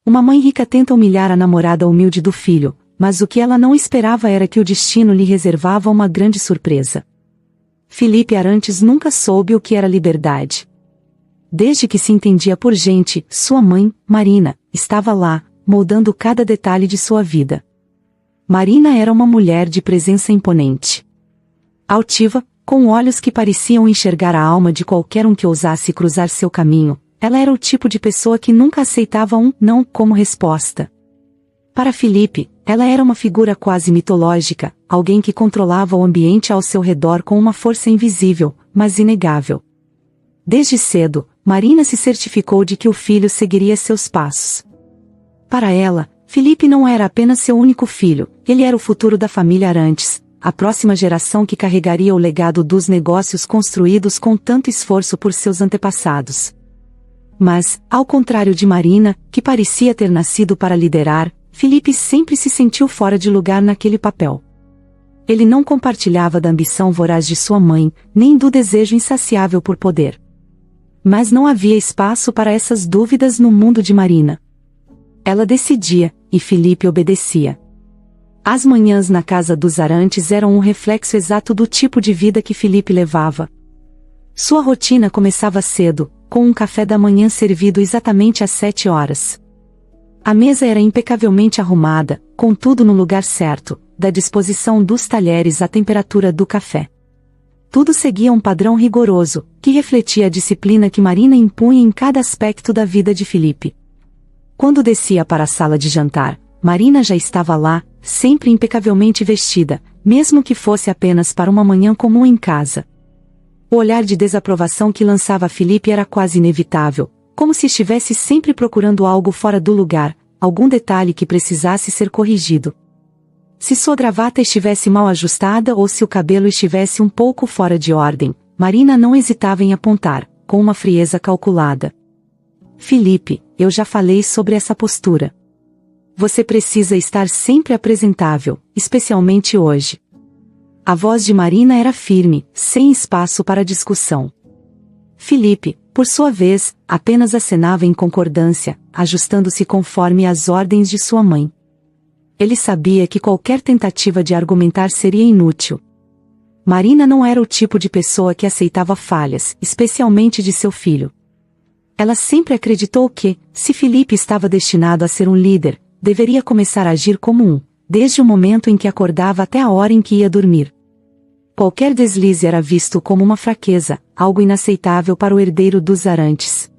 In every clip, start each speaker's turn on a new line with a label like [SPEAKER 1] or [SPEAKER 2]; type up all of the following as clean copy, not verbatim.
[SPEAKER 1] Uma mãe rica tenta humilhar a namorada humilde do filho, mas o que ela não esperava era que o destino lhe reservava uma grande surpresa. Felipe Arantes nunca soube o que era liberdade. Desde que se entendia por gente, sua mãe, Marina, estava lá, moldando cada detalhe de sua vida. Marina era uma mulher de presença imponente. Altiva, com olhos que pareciam enxergar a alma de qualquer um que ousasse cruzar seu caminho, ela era o tipo de pessoa que nunca aceitava um não como resposta. Para Felipe, ela era uma figura quase mitológica, alguém que controlava o ambiente ao seu redor com uma força invisível, mas inegável. Desde cedo, Marina se certificou de que o filho seguiria seus passos. Para ela, Felipe não era apenas seu único filho, ele era o futuro da família Arantes, a próxima geração que carregaria o legado dos negócios construídos com tanto esforço por seus antepassados. Mas, ao contrário de Marina, que parecia ter nascido para liderar, Felipe sempre se sentiu fora de lugar naquele papel. Ele não compartilhava da ambição voraz de sua mãe, nem do desejo insaciável por poder. Mas não havia espaço para essas dúvidas no mundo de Marina. Ela decidia, e Felipe obedecia. As manhãs na casa dos Arantes eram um reflexo exato do tipo de vida que Felipe levava. Sua rotina começava cedo, com um café da manhã servido exatamente às 7 horas. A mesa era impecavelmente arrumada, com tudo no lugar certo, da disposição dos talheres à temperatura do café. Tudo seguia um padrão rigoroso, que refletia a disciplina que Marina impunha em cada aspecto da vida de Felipe. Quando descia para a sala de jantar, Marina já estava lá, sempre impecavelmente vestida, mesmo que fosse apenas para uma manhã comum em casa. O olhar de desaprovação que lançava Felipe era quase inevitável, como se estivesse sempre procurando algo fora do lugar, algum detalhe que precisasse ser corrigido. Se sua gravata estivesse mal ajustada ou se o cabelo estivesse um pouco fora de ordem, Marina não hesitava em apontar, com uma frieza calculada. Felipe, eu já falei sobre essa postura. Você precisa estar sempre apresentável, especialmente hoje. A voz de Marina era firme, sem espaço para discussão. Felipe, por sua vez, apenas acenava em concordância, ajustando-se conforme as ordens de sua mãe. Ele sabia que qualquer tentativa de argumentar seria inútil. Marina não era o tipo de pessoa que aceitava falhas, especialmente de seu filho. Ela sempre acreditou que, se Felipe estava destinado a ser um líder, deveria começar a agir como um, desde o momento em que acordava até a hora em que ia dormir. Qualquer deslize era visto como uma fraqueza, algo inaceitável para o herdeiro dos Arantes.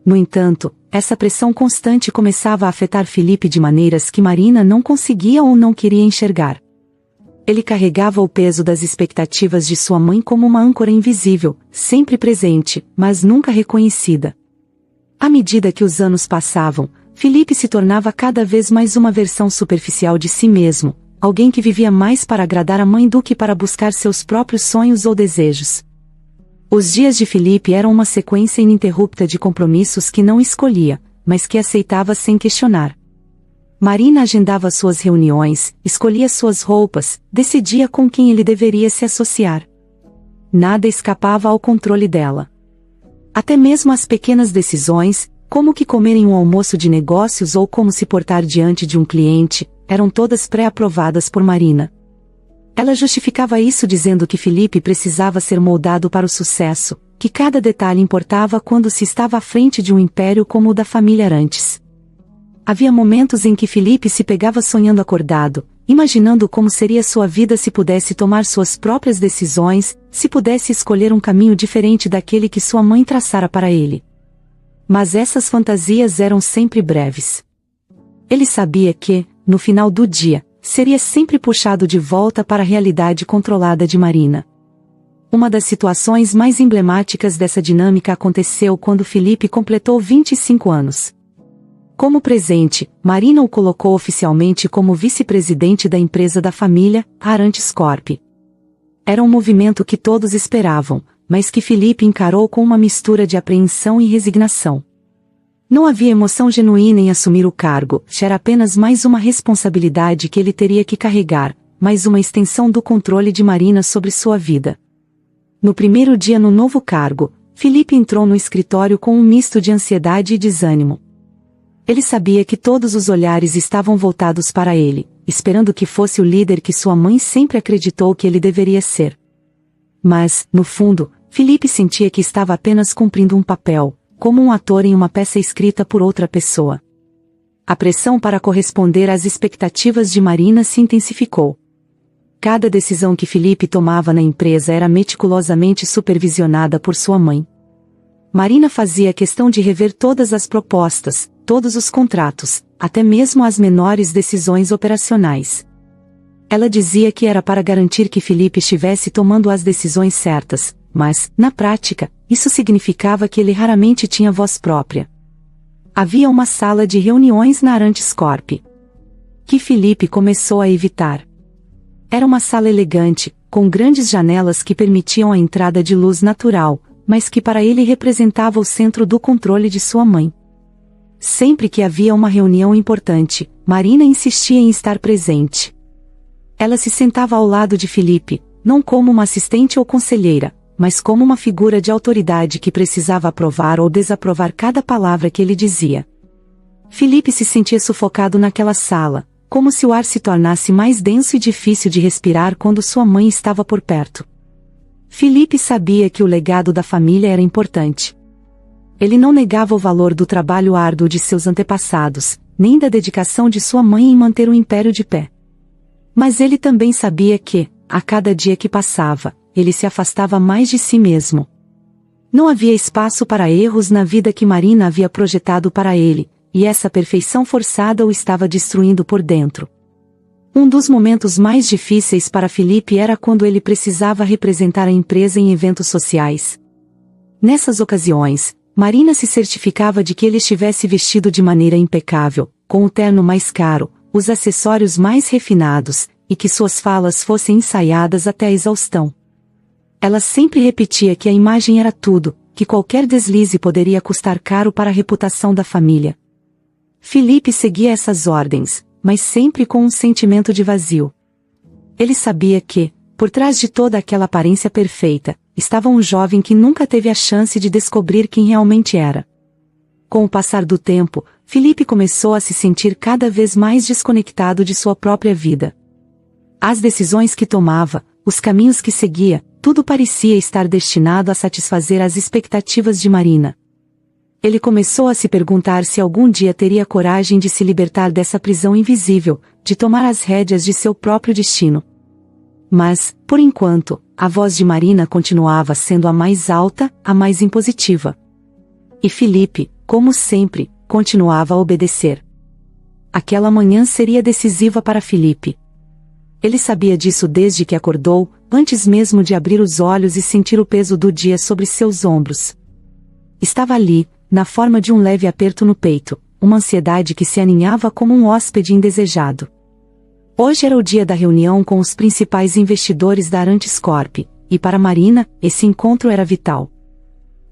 [SPEAKER 1] No entanto, essa pressão constante começava a afetar Felipe de maneiras que Marina não conseguia ou não queria enxergar. Ele carregava o peso das expectativas de sua mãe como uma âncora invisível, sempre presente, mas nunca reconhecida. À medida que os anos passavam, Felipe se tornava cada vez mais uma versão superficial de si mesmo, alguém que vivia mais para agradar a mãe do que para buscar seus próprios sonhos ou desejos. Os dias de Felipe eram uma sequência ininterrupta de compromissos que não escolhia, mas que aceitava sem questionar. Marina agendava suas reuniões, escolhia suas roupas, decidia com quem ele deveria se associar. Nada escapava ao controle dela. Até mesmo as pequenas decisões, como que comer em um almoço de negócios ou como se portar diante de um cliente, eram todas pré-aprovadas por Marina. Ela justificava isso dizendo que Felipe precisava ser moldado para o sucesso, que cada detalhe importava quando se estava à frente de um império como o da família Arantes. Havia momentos em que Felipe se pegava sonhando acordado, imaginando como seria sua vida se pudesse tomar suas próprias decisões, se pudesse escolher um caminho diferente daquele que sua mãe traçara para ele. Mas essas fantasias eram sempre breves. Ele sabia que, no final do dia, seria sempre puxado de volta para a realidade controlada de Marina. Uma das situações mais emblemáticas dessa dinâmica aconteceu quando Felipe completou 25 anos. Como presente, Marina o colocou oficialmente como vice-presidente da empresa da família, Arantes Corp. Era um movimento que todos esperavam, mas que Felipe encarou com uma mistura de apreensão e resignação. Não havia emoção genuína em assumir o cargo, era apenas mais uma responsabilidade que ele teria que carregar, mais uma extensão do controle de Marina sobre sua vida. No primeiro dia no novo cargo, Felipe entrou no escritório com um misto de ansiedade e desânimo. Ele sabia que todos os olhares estavam voltados para ele, esperando que fosse o líder que sua mãe sempre acreditou que ele deveria ser. Mas, no fundo, Felipe sentia que estava apenas cumprindo um papel, como um ator em uma peça escrita por outra pessoa. A pressão para corresponder às expectativas de Marina se intensificou. Cada decisão que Felipe tomava na empresa era meticulosamente supervisionada por sua mãe. Marina fazia questão de rever todas as propostas, todos os contratos, até mesmo as menores decisões operacionais. Ela dizia que era para garantir que Felipe estivesse tomando as decisões certas, mas, na prática, isso significava que ele raramente tinha voz própria. Havia uma sala de reuniões na Arantes Corp, que Felipe começou a evitar. Era uma sala elegante, com grandes janelas que permitiam a entrada de luz natural, mas que para ele representava o centro do controle de sua mãe. Sempre que havia uma reunião importante, Marina insistia em estar presente. Ela se sentava ao lado de Felipe, não como uma assistente ou conselheira, mas como uma figura de autoridade que precisava aprovar ou desaprovar cada palavra que ele dizia. Felipe se sentia sufocado naquela sala, como se o ar se tornasse mais denso e difícil de respirar quando sua mãe estava por perto. Felipe sabia que o legado da família era importante. Ele não negava o valor do trabalho árduo de seus antepassados, nem da dedicação de sua mãe em manter o império de pé. Mas ele também sabia que, a cada dia que passava, ele se afastava mais de si mesmo. Não havia espaço para erros na vida que Marina havia projetado para ele, e essa perfeição forçada o estava destruindo por dentro. Um dos momentos mais difíceis para Felipe era quando ele precisava representar a empresa em eventos sociais. Nessas ocasiões, Marina se certificava de que ele estivesse vestido de maneira impecável, com o terno mais caro, os acessórios mais refinados, e que suas falas fossem ensaiadas até a exaustão. Ela sempre repetia que a imagem era tudo, que qualquer deslize poderia custar caro para a reputação da família. Felipe seguia essas ordens, mas sempre com um sentimento de vazio. Ele sabia que, por trás de toda aquela aparência perfeita, estava um jovem que nunca teve a chance de descobrir quem realmente era. Com o passar do tempo, Felipe começou a se sentir cada vez mais desconectado de sua própria vida. As decisões que tomava, os caminhos que seguia, tudo parecia estar destinado a satisfazer as expectativas de Marina. Ele começou a se perguntar se algum dia teria coragem de se libertar dessa prisão invisível, de tomar as rédeas de seu próprio destino. Mas, por enquanto, a voz de Marina continuava sendo a mais alta, a mais impositiva. E Felipe, como sempre, continuava a obedecer. Aquela manhã seria decisiva para Felipe. Ele sabia disso desde que acordou, antes mesmo de abrir os olhos e sentir o peso do dia sobre seus ombros. Estava ali, na forma de um leve aperto no peito, uma ansiedade que se aninhava como um hóspede indesejado. Hoje era o dia da reunião com os principais investidores da Arantes Corp, e para Marina, esse encontro era vital.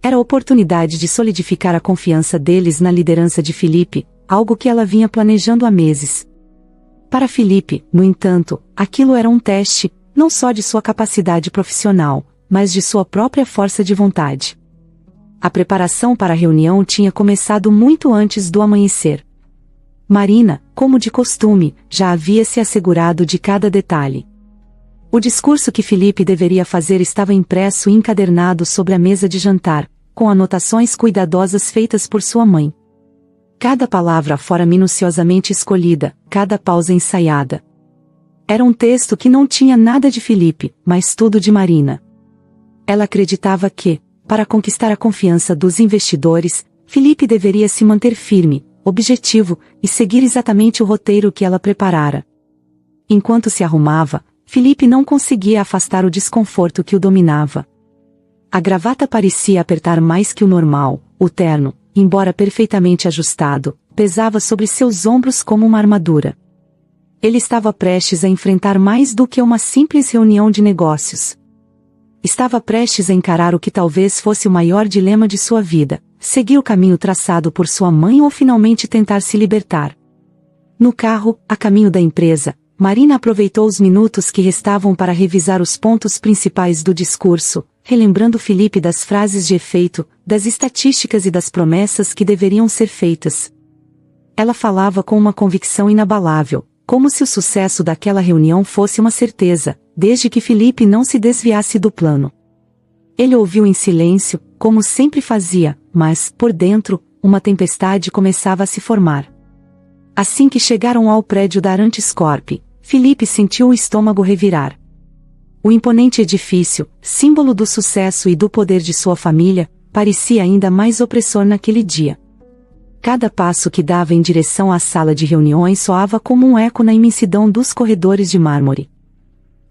[SPEAKER 1] Era a oportunidade de solidificar a confiança deles na liderança de Felipe, algo que ela vinha planejando há meses. Para Felipe, no entanto, aquilo era um teste, não só de sua capacidade profissional, mas de sua própria força de vontade. A preparação para a reunião tinha começado muito antes do amanhecer. Marina, como de costume, já havia se assegurado de cada detalhe. O discurso que Felipe deveria fazer estava impresso e encadernado sobre a mesa de jantar, com anotações cuidadosas feitas por sua mãe. Cada palavra fora minuciosamente escolhida, cada pausa ensaiada. Era um texto que não tinha nada de Felipe, mas tudo de Marina. Ela acreditava que, para conquistar a confiança dos investidores, Felipe deveria se manter firme, objetivo, e seguir exatamente o roteiro que ela preparara. Enquanto se arrumava, Felipe não conseguia afastar o desconforto que o dominava. A gravata parecia apertar mais que o normal, o terno, embora perfeitamente ajustado, pesava sobre seus ombros como uma armadura. Ele estava prestes a enfrentar mais do que uma simples reunião de negócios. Estava prestes a encarar o que talvez fosse o maior dilema de sua vida, seguir o caminho traçado por sua mãe ou finalmente tentar se libertar. No carro, a caminho da empresa, Marina aproveitou os minutos que restavam para revisar os pontos principais do discurso, relembrando Felipe das frases de efeito, das estatísticas e das promessas que deveriam ser feitas. Ela falava com uma convicção inabalável, como se o sucesso daquela reunião fosse uma certeza, desde que Felipe não se desviasse do plano. Ele ouviu em silêncio, como sempre fazia, mas, por dentro, uma tempestade começava a se formar. Assim que chegaram ao prédio da Arantes Corp, Felipe sentiu o estômago revirar. O imponente edifício, símbolo do sucesso e do poder de sua família, parecia ainda mais opressor naquele dia. Cada passo que dava em direção à sala de reuniões soava como um eco na imensidão dos corredores de mármore.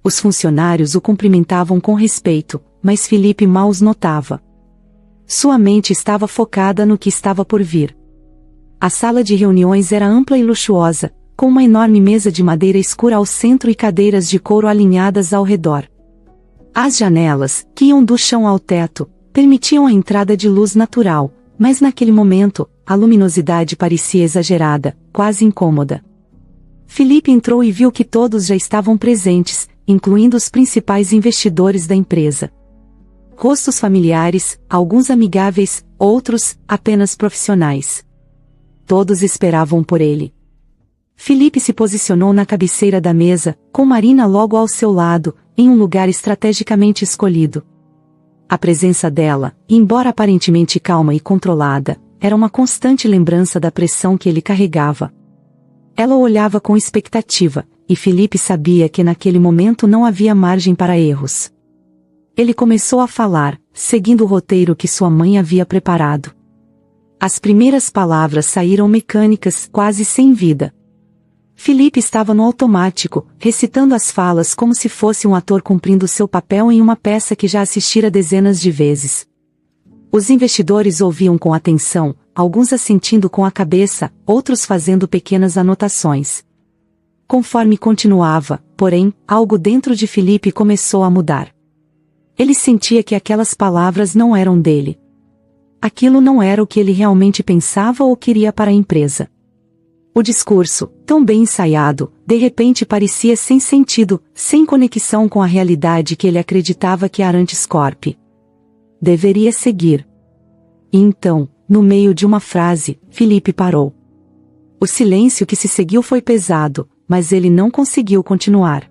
[SPEAKER 1] Os funcionários o cumprimentavam com respeito, mas Felipe mal os notava. Sua mente estava focada no que estava por vir. A sala de reuniões era ampla e luxuosa, com uma enorme mesa de madeira escura ao centro e cadeiras de couro alinhadas ao redor. As janelas, que iam do chão ao teto, permitiam a entrada de luz natural, mas naquele momento, a luminosidade parecia exagerada, quase incômoda. Felipe entrou e viu que todos já estavam presentes, incluindo os principais investidores da empresa. Rostos familiares, alguns amigáveis, outros, apenas profissionais. Todos esperavam por ele. Felipe se posicionou na cabeceira da mesa, com Marina logo ao seu lado, em um lugar estrategicamente escolhido. A presença dela, embora aparentemente calma e controlada, era uma constante lembrança da pressão que ele carregava. Ela o olhava com expectativa, e Felipe sabia que naquele momento não havia margem para erros. Ele começou a falar, seguindo o roteiro que sua mãe havia preparado. As primeiras palavras saíram mecânicas, quase sem vida. Felipe estava no automático, recitando as falas como se fosse um ator cumprindo seu papel em uma peça que já assistira dezenas de vezes. Os investidores ouviam com atenção, alguns assentindo com a cabeça, outros fazendo pequenas anotações. Conforme continuava, porém, algo dentro de Felipe começou a mudar. Ele sentia que aquelas palavras não eram dele. Aquilo não era o que ele realmente pensava ou queria para a empresa. O discurso, tão bem ensaiado, de repente parecia sem sentido, sem conexão com a realidade que ele acreditava que a Arantes Corp deveria seguir. E então, no meio de uma frase, Felipe parou. O silêncio que se seguiu foi pesado, mas ele não conseguiu continuar.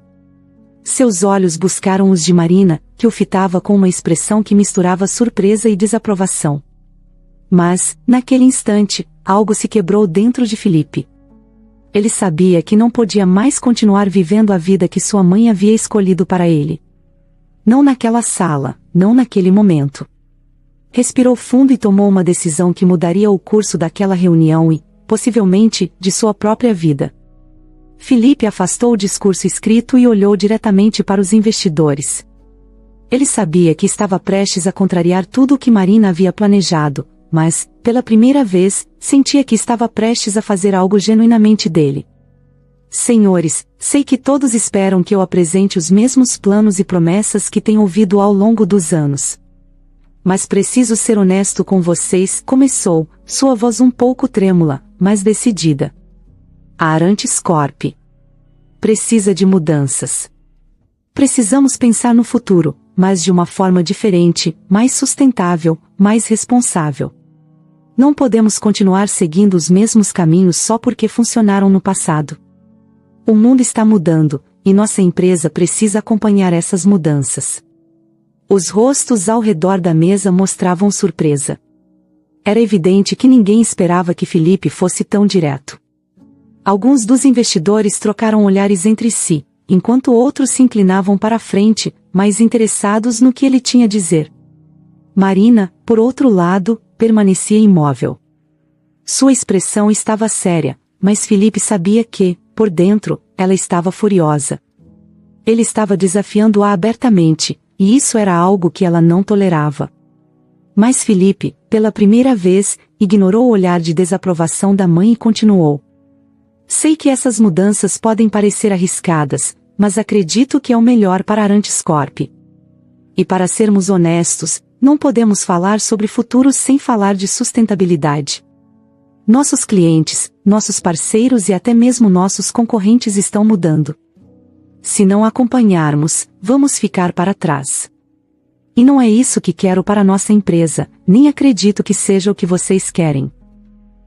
[SPEAKER 1] Seus olhos buscaram os de Marina, que o fitava com uma expressão que misturava surpresa e desaprovação. Mas, naquele instante, algo se quebrou dentro de Felipe. Ele sabia que não podia mais continuar vivendo a vida que sua mãe havia escolhido para ele. Não naquela sala, não naquele momento. Respirou fundo e tomou uma decisão que mudaria o curso daquela reunião e, possivelmente, de sua própria vida. Felipe afastou o discurso escrito e olhou diretamente para os investidores. Ele sabia que estava prestes a contrariar tudo o que Marina havia planejado, mas, pela primeira vez, sentia que estava prestes a fazer algo genuinamente dele. Senhores, sei que todos esperam que eu apresente os mesmos planos e promessas que tenho ouvido ao longo dos anos. Mas preciso ser honesto com vocês, começou, sua voz um pouco trêmula, mas decidida. A Arantes Corp precisa de mudanças. Precisamos pensar no futuro, mas de uma forma diferente, mais sustentável, mais responsável. Não podemos continuar seguindo os mesmos caminhos só porque funcionaram no passado. O mundo está mudando, e nossa empresa precisa acompanhar essas mudanças. Os rostos ao redor da mesa mostravam surpresa. Era evidente que ninguém esperava que Felipe fosse tão direto. Alguns dos investidores trocaram olhares entre si, enquanto outros se inclinavam para a frente, mais interessados no que ele tinha a dizer. Marina, por outro lado, permanecia imóvel. Sua expressão estava séria, mas Felipe sabia que, por dentro, ela estava furiosa. Ele estava desafiando-a abertamente, e isso era algo que ela não tolerava. Mas Felipe, pela primeira vez, ignorou o olhar de desaprovação da mãe e continuou. Sei que essas mudanças podem parecer arriscadas, mas acredito que é o melhor para a Arantes Corp. E para sermos honestos, não podemos falar sobre futuro sem falar de sustentabilidade. Nossos clientes, nossos parceiros e até mesmo nossos concorrentes estão mudando. Se não acompanharmos, vamos ficar para trás. E não é isso que quero para nossa empresa, nem acredito que seja o que vocês querem.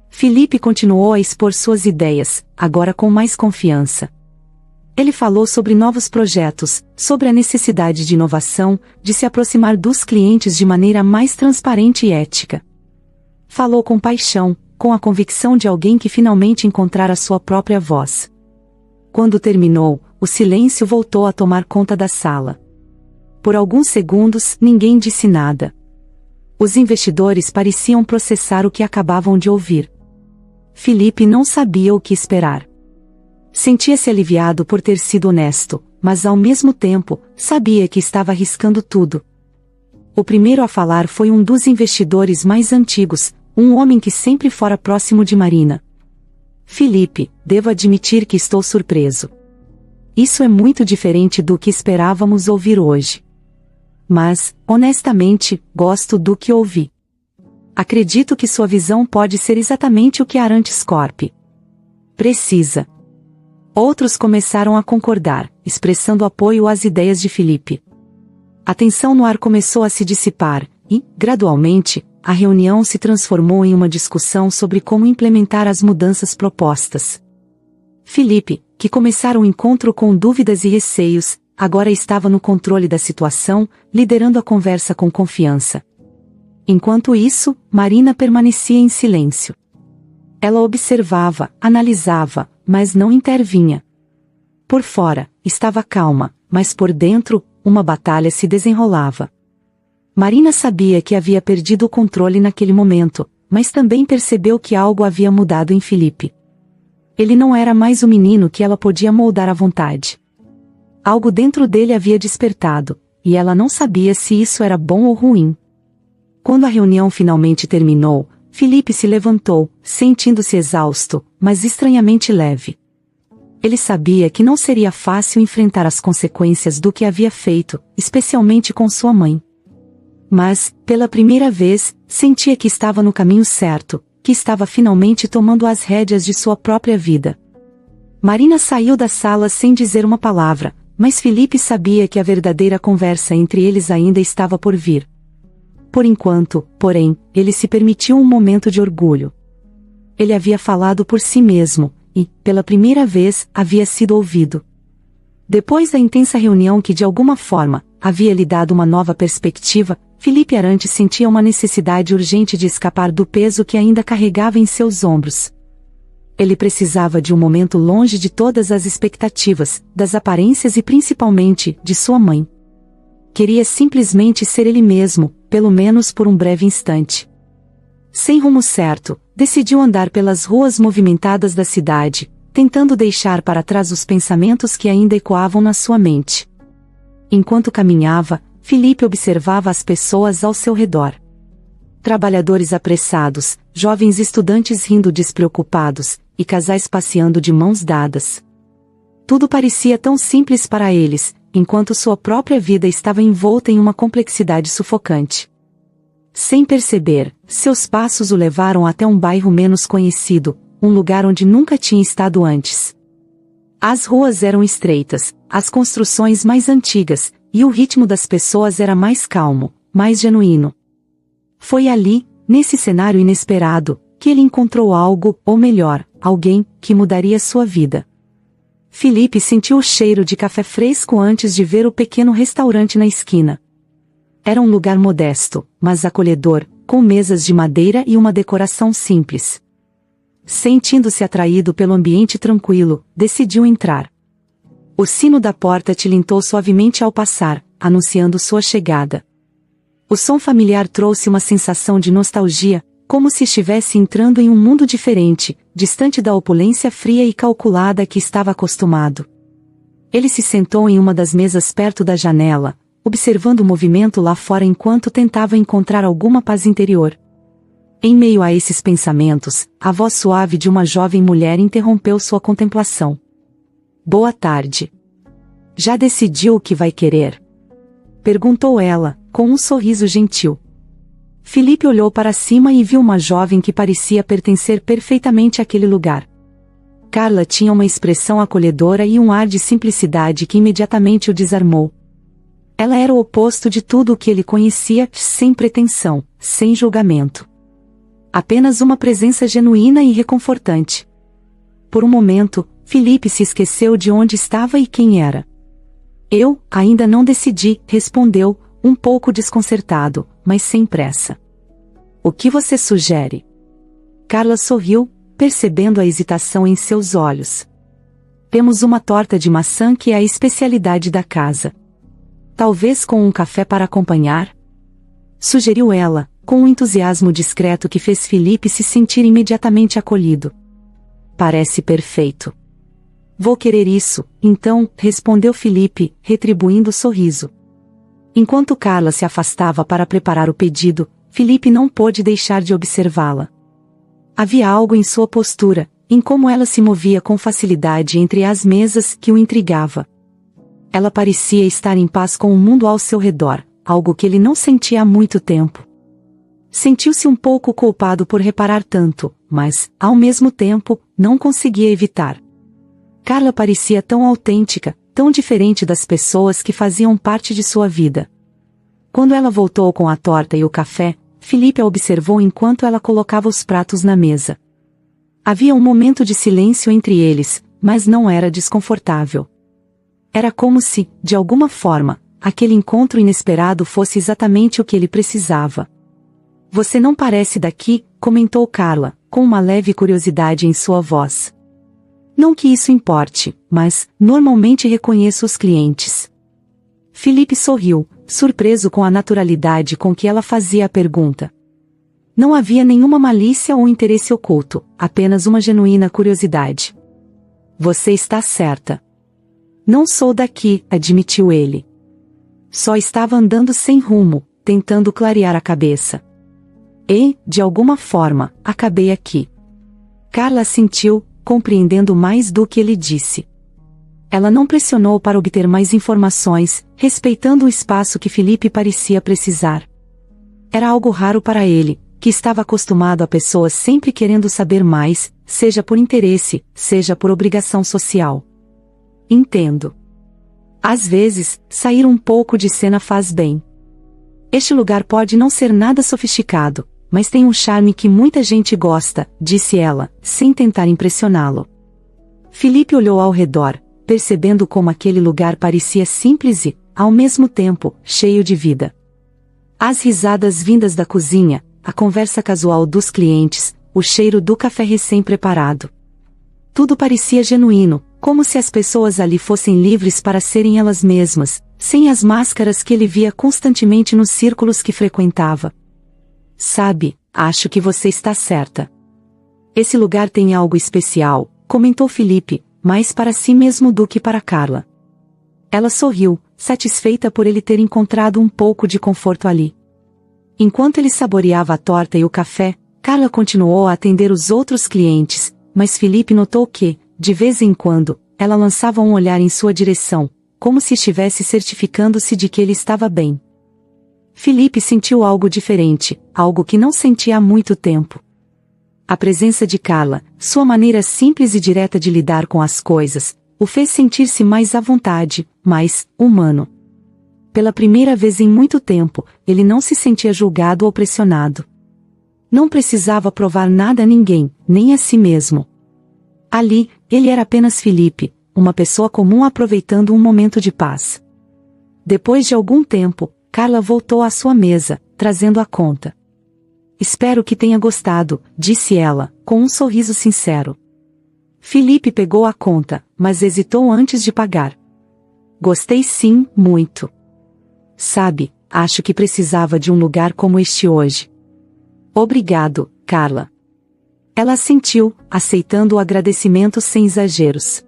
[SPEAKER 1] Filipe continuou a expor suas ideias, agora com mais confiança. Ele falou sobre novos projetos, sobre a necessidade de inovação, de se aproximar dos clientes de maneira mais transparente e ética. Falou com paixão, com a convicção de alguém que finalmente encontrara sua própria voz. Quando terminou, o silêncio voltou a tomar conta da sala. Por alguns segundos, ninguém disse nada. Os investidores pareciam processar o que acabavam de ouvir. Filipe não sabia o que esperar. Sentia-se aliviado por ter sido honesto, mas ao mesmo tempo, sabia que estava arriscando tudo. O primeiro a falar foi um dos investidores mais antigos, um homem que sempre fora próximo de Marina. Filipe, devo admitir que estou surpreso. Isso é muito diferente do que esperávamos ouvir hoje. Mas, honestamente, gosto do que ouvi. Acredito que sua visão pode ser exatamente o que a Arantes Corp precisa. Outros começaram a concordar, expressando apoio às ideias de Filipe. A tensão no ar começou a se dissipar, e, gradualmente, a reunião se transformou em uma discussão sobre como implementar as mudanças propostas. Filipe, que começara o encontro com dúvidas e receios, agora estava no controle da situação, liderando a conversa com confiança. Enquanto isso, Marina permanecia em silêncio. Ela observava, analisava, mas não intervinha. Por fora, estava calma, mas por dentro, uma batalha se desenrolava. Marina sabia que havia perdido o controle naquele momento, mas também percebeu que algo havia mudado em Filipe. Ele não era mais o menino que ela podia moldar à vontade. Algo dentro dele havia despertado, e ela não sabia se isso era bom ou ruim. Quando a reunião finalmente terminou, Filipe se levantou, sentindo-se exausto, mas estranhamente leve. Ele sabia que não seria fácil enfrentar as consequências do que havia feito, especialmente com sua mãe. Mas, pela primeira vez, sentia que estava no caminho certo, que estava finalmente tomando as rédeas de sua própria vida. Marina saiu da sala sem dizer uma palavra, mas Filipe sabia que a verdadeira conversa entre eles ainda estava por vir. Por enquanto, porém, ele se permitiu um momento de orgulho. Ele havia falado por si mesmo, e, pela primeira vez, havia sido ouvido. Depois da intensa reunião que de alguma forma, havia lhe dado uma nova perspectiva, Filipe Arantes sentia uma necessidade urgente de escapar do peso que ainda carregava em seus ombros. Ele precisava de um momento longe de todas as expectativas, das aparências e principalmente, de sua mãe. Queria simplesmente ser ele mesmo, pelo menos por um breve instante. Sem rumo certo, decidiu andar pelas ruas movimentadas da cidade, tentando deixar para trás os pensamentos que ainda ecoavam na sua mente. Enquanto caminhava, Filipe observava as pessoas ao seu redor. Trabalhadores apressados, jovens estudantes rindo despreocupados, e casais passeando de mãos dadas. Tudo parecia tão simples para eles, enquanto sua própria vida estava envolta em uma complexidade sufocante. Sem perceber, seus passos o levaram até um bairro menos conhecido, um lugar onde nunca tinha estado antes. As ruas eram estreitas, as construções mais antigas, e o ritmo das pessoas era mais calmo, mais genuíno. Foi ali, nesse cenário inesperado, que ele encontrou algo, ou melhor, alguém, que mudaria sua vida. Filipe sentiu o cheiro de café fresco antes de ver o pequeno restaurante na esquina. Era um lugar modesto, mas acolhedor, com mesas de madeira e uma decoração simples. Sentindo-se atraído pelo ambiente tranquilo, decidiu entrar. O sino da porta tilintou suavemente ao passar, anunciando sua chegada. O som familiar trouxe uma sensação de nostalgia, como se estivesse entrando em um mundo diferente, distante da opulência fria e calculada a que estava acostumado. Ele se sentou em uma das mesas perto da janela, observando o movimento lá fora enquanto tentava encontrar alguma paz interior. Em meio a esses pensamentos, a voz suave de uma jovem mulher interrompeu sua contemplação. Boa tarde. Já decidiu o que vai querer? Perguntou ela, com um sorriso gentil. Filipe olhou para cima e viu uma jovem que parecia pertencer perfeitamente àquele lugar. Carla tinha uma expressão acolhedora e um ar de simplicidade que imediatamente o desarmou. Ela era o oposto de tudo o que ele conhecia, sem pretensão, sem julgamento. Apenas uma presença genuína e reconfortante. Por um momento, Felipe se esqueceu de onde estava e quem era. Eu ainda não decidi, respondeu, um pouco desconcertado, mas sem pressa. O que você sugere? Carla sorriu, percebendo a hesitação em seus olhos. Temos uma torta de maçã que é a especialidade da casa. Talvez com um café para acompanhar? Sugeriu ela, com um entusiasmo discreto que fez Felipe se sentir imediatamente acolhido. Parece perfeito. Vou querer isso, então, respondeu Felipe, retribuindo o sorriso. Enquanto Carla se afastava para preparar o pedido, Felipe não pôde deixar de observá-la. Havia algo em sua postura, em como ela se movia com facilidade entre as mesas, que o intrigava. Ela parecia estar em paz com o mundo ao seu redor, algo que ele não sentia há muito tempo. Sentiu-se um pouco culpado por reparar tanto, mas, ao mesmo tempo, não conseguia evitar. Carla parecia tão autêntica, tão diferente das pessoas que faziam parte de sua vida. Quando ela voltou com a torta e o café, Felipe a observou enquanto ela colocava os pratos na mesa. Havia um momento de silêncio entre eles, mas não era desconfortável. Era como se, de alguma forma, aquele encontro inesperado fosse exatamente o que ele precisava. Você não parece daqui, comentou Carla, com uma leve curiosidade em sua voz. Não que isso importe, mas, normalmente reconheço os clientes. Felipe sorriu, surpreso com a naturalidade com que ela fazia a pergunta. Não havia nenhuma malícia ou interesse oculto, apenas uma genuína curiosidade. Você está certa. Não sou daqui, admitiu ele. Só estava andando sem rumo, tentando clarear a cabeça. E, de alguma forma, acabei aqui. Carla assentiu, compreendendo mais do que ele disse. Ela não pressionou para obter mais informações, respeitando o espaço que Felipe parecia precisar. Era algo raro para ele, que estava acostumado a pessoas sempre querendo saber mais, seja por interesse, seja por obrigação social. Entendo. Às vezes, sair um pouco de cena faz bem. Este lugar pode não ser nada sofisticado, mas tem um charme que muita gente gosta, disse ela, sem tentar impressioná-lo. Felipe olhou ao redor, percebendo como aquele lugar parecia simples e, ao mesmo tempo, cheio de vida. As risadas vindas da cozinha, a conversa casual dos clientes, o cheiro do café recém-preparado. Tudo parecia genuíno, como se as pessoas ali fossem livres para serem elas mesmas, sem as máscaras que ele via constantemente nos círculos que frequentava. Sabe, acho que você está certa. Esse lugar tem algo especial, comentou Felipe, mais para si mesmo do que para Carla. Ela sorriu, satisfeita por ele ter encontrado um pouco de conforto ali. Enquanto ele saboreava a torta e o café, Carla continuou a atender os outros clientes, mas Felipe notou que, de vez em quando, ela lançava um olhar em sua direção, como se estivesse certificando-se de que ele estava bem. Felipe sentiu algo diferente, algo que não sentia há muito tempo. A presença de Carla, sua maneira simples e direta de lidar com as coisas, o fez sentir-se mais à vontade, mais humano. Pela primeira vez em muito tempo, ele não se sentia julgado ou pressionado. Não precisava provar nada a ninguém, nem a si mesmo. Ali, ele era apenas Felipe, uma pessoa comum aproveitando um momento de paz. Depois de algum tempo, Carla voltou à sua mesa, trazendo a conta. Espero que tenha gostado, disse ela, com um sorriso sincero. Felipe pegou a conta, mas hesitou antes de pagar. Gostei sim, muito. Sabe, acho que precisava de um lugar como este hoje. Obrigado, Carla. Ela assentiu, aceitando o agradecimento sem exageros.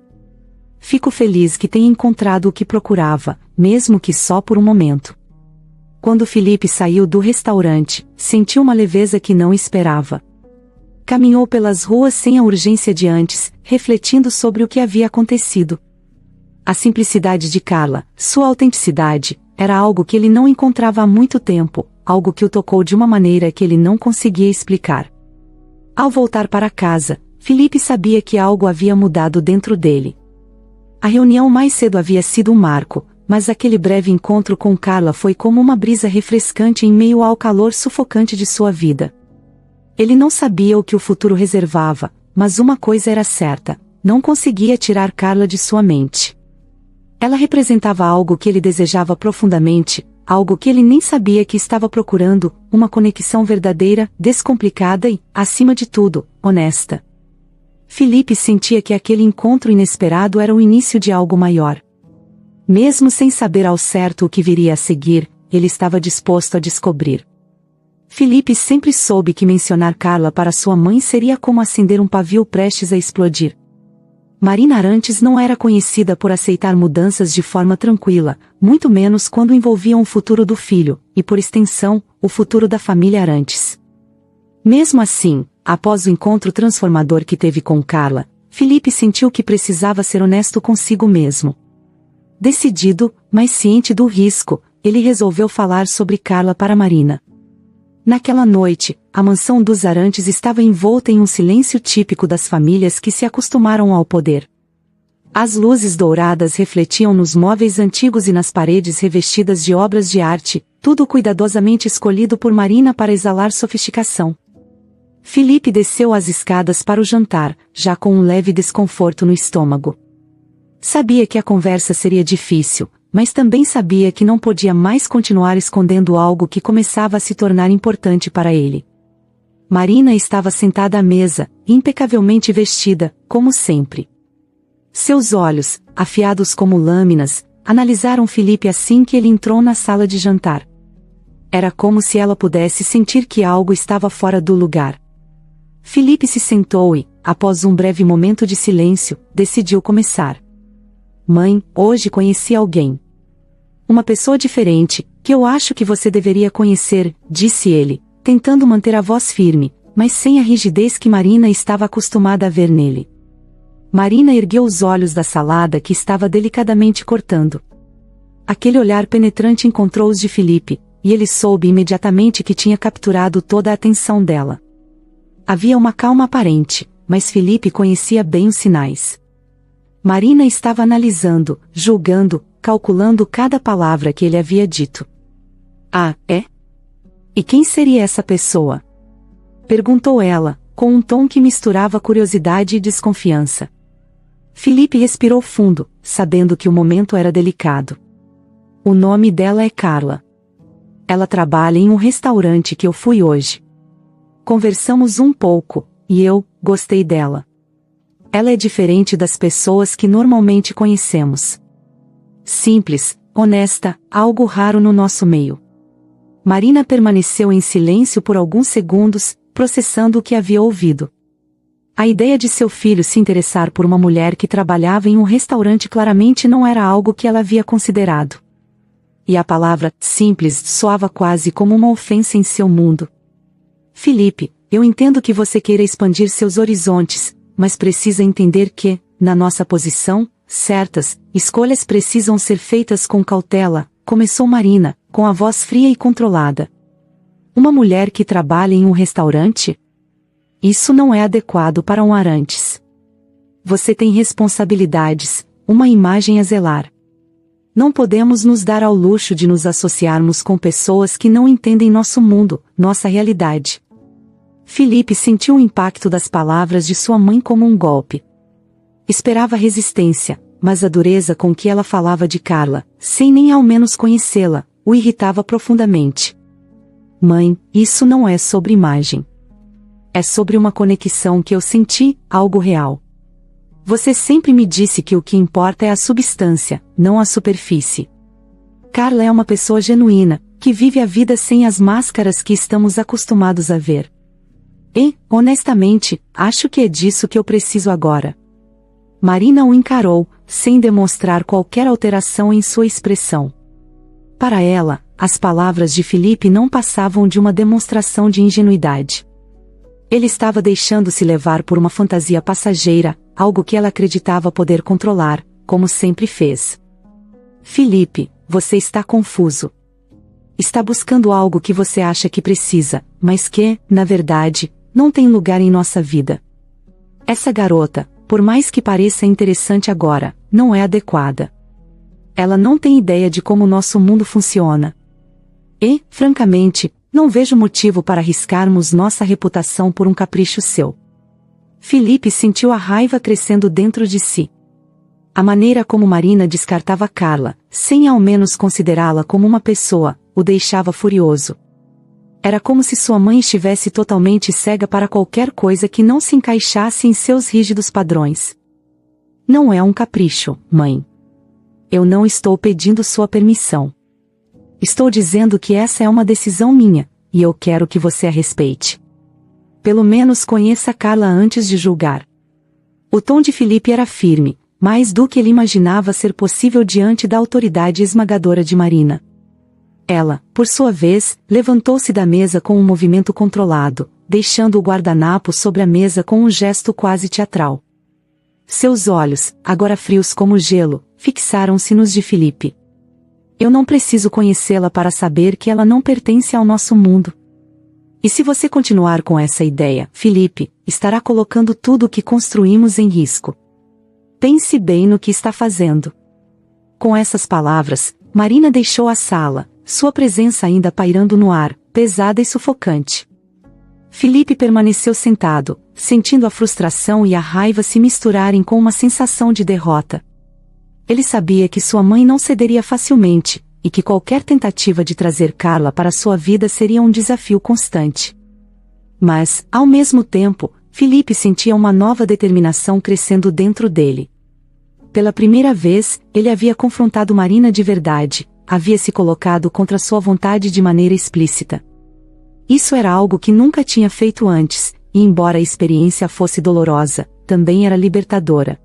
[SPEAKER 1] Fico feliz que tenha encontrado o que procurava, mesmo que só por um momento. Quando Felipe saiu do restaurante, sentiu uma leveza que não esperava. Caminhou pelas ruas sem a urgência de antes, refletindo sobre o que havia acontecido. A simplicidade de Carla, sua autenticidade, era algo que ele não encontrava há muito tempo, algo que o tocou de uma maneira que ele não conseguia explicar. Ao voltar para casa, Felipe sabia que algo havia mudado dentro dele. A reunião mais cedo havia sido um marco, mas aquele breve encontro com Carla foi como uma brisa refrescante em meio ao calor sufocante de sua vida. Ele não sabia o que o futuro reservava, mas uma coisa era certa: não conseguia tirar Carla de sua mente. Ela representava algo que ele desejava profundamente, algo que ele nem sabia que estava procurando, uma conexão verdadeira, descomplicada e, acima de tudo, honesta. Felipe sentia que aquele encontro inesperado era o início de algo maior. Mesmo sem saber ao certo o que viria a seguir, ele estava disposto a descobrir. Felipe sempre soube que mencionar Carla para sua mãe seria como acender um pavio prestes a explodir. Marina Arantes não era conhecida por aceitar mudanças de forma tranquila, muito menos quando envolviam o futuro do filho, e por extensão, o futuro da família Arantes. Mesmo assim, após o encontro transformador que teve com Carla, Felipe sentiu que precisava ser honesto consigo mesmo. Decidido, mas ciente do risco, ele resolveu falar sobre Carla para Marina. Naquela noite, a mansão dos Arantes estava envolta em um silêncio típico das famílias que se acostumaram ao poder. As luzes douradas refletiam nos móveis antigos e nas paredes revestidas de obras de arte, tudo cuidadosamente escolhido por Marina para exalar sofisticação. Felipe desceu as escadas para o jantar, já com um leve desconforto no estômago. Sabia que a conversa seria difícil, mas também sabia que não podia mais continuar escondendo algo que começava a se tornar importante para ele. Marina estava sentada à mesa, impecavelmente vestida, como sempre. Seus olhos, afiados como lâminas, analisaram Felipe assim que ele entrou na sala de jantar. Era como se ela pudesse sentir que algo estava fora do lugar. Felipe se sentou e, após um breve momento de silêncio, decidiu começar. Mãe, hoje conheci alguém. Uma pessoa diferente, que eu acho que você deveria conhecer, disse ele, tentando manter a voz firme, mas sem a rigidez que Marina estava acostumada a ver nele. Marina ergueu os olhos da salada que estava delicadamente cortando. Aquele olhar penetrante encontrou os de Felipe, e ele soube imediatamente que tinha capturado toda a atenção dela. Havia uma calma aparente, mas Felipe conhecia bem os sinais. Marina estava analisando, julgando, calculando cada palavra que ele havia dito. Ah, é? E quem seria essa pessoa? Perguntou ela, com um tom que misturava curiosidade e desconfiança. Felipe respirou fundo, sabendo que o momento era delicado. O nome dela é Carla. Ela trabalha em um restaurante que eu fui hoje. Conversamos um pouco, e eu gostei dela. Ela é diferente das pessoas que normalmente conhecemos. Simples, honesta, algo raro no nosso meio. Marina permaneceu em silêncio por alguns segundos, processando o que havia ouvido. A ideia de seu filho se interessar por uma mulher que trabalhava em um restaurante claramente não era algo que ela havia considerado. E a palavra simples soava quase como uma ofensa em seu mundo. Felipe, eu entendo que você queira expandir seus horizontes, mas precisa entender que, na nossa posição, certas escolhas precisam ser feitas com cautela, começou Marina, com a voz fria e controlada. Uma mulher que trabalha em um restaurante? Isso não é adequado para um Arantes. Você tem responsabilidades, uma imagem a zelar. Não podemos nos dar ao luxo de nos associarmos com pessoas que não entendem nosso mundo, nossa realidade. Felipe sentiu o impacto das palavras de sua mãe como um golpe. Esperava resistência, mas a dureza com que ela falava de Carla, sem nem ao menos conhecê-la, o irritava profundamente. Mãe, isso não é sobre imagem. É sobre uma conexão que eu senti, algo real. Você sempre me disse que o que importa é a substância, não a superfície. Carla é uma pessoa genuína, que vive a vida sem as máscaras que estamos acostumados a ver. E, honestamente, acho que é disso que eu preciso agora. Marina o encarou, sem demonstrar qualquer alteração em sua expressão. Para ela, as palavras de Felipe não passavam de uma demonstração de ingenuidade. Ele estava deixando-se levar por uma fantasia passageira, algo que ela acreditava poder controlar, como sempre fez. Felipe, você está confuso. Está buscando algo que você acha que precisa, mas que, na verdade, não tem lugar em nossa vida. Essa garota, por mais que pareça interessante agora, não é adequada. Ela não tem ideia de como nosso mundo funciona. E, francamente, Não vejo motivo para arriscarmos nossa reputação por um capricho seu. Felipe sentiu a raiva crescendo dentro de si. A maneira como Marina descartava Carla, sem ao menos considerá-la como uma pessoa, o deixava furioso. Era como se sua mãe estivesse totalmente cega para qualquer coisa que não se encaixasse em seus rígidos padrões. Não é um capricho, mãe. Eu não estou pedindo sua permissão. Estou dizendo que essa é uma decisão minha, e eu quero que você a respeite. Pelo menos conheça Carla antes de julgar. O tom de Felipe era firme, mais do que ele imaginava ser possível diante da autoridade esmagadora de Marina. Ela, por sua vez, levantou-se da mesa com um movimento controlado, deixando o guardanapo sobre a mesa com um gesto quase teatral. Seus olhos, agora frios como gelo, fixaram-se nos de Felipe. Eu não preciso conhecê-la para saber que ela não pertence ao nosso mundo. E se você continuar com essa ideia, Felipe, estará colocando tudo o que construímos em risco. Pense bem no que está fazendo. Com essas palavras, Marina deixou a sala, sua presença ainda pairando no ar, pesada e sufocante. Felipe permaneceu sentado, sentindo a frustração e a raiva se misturarem com uma sensação de derrota. Ele sabia que sua mãe não cederia facilmente, e que qualquer tentativa de trazer Carla para sua vida seria um desafio constante. Mas, ao mesmo tempo, Felipe sentia uma nova determinação crescendo dentro dele. Pela primeira vez, ele havia confrontado Marina de verdade, havia se colocado contra sua vontade de maneira explícita. Isso era algo que nunca tinha feito antes, e embora a experiência fosse dolorosa, também era libertadora.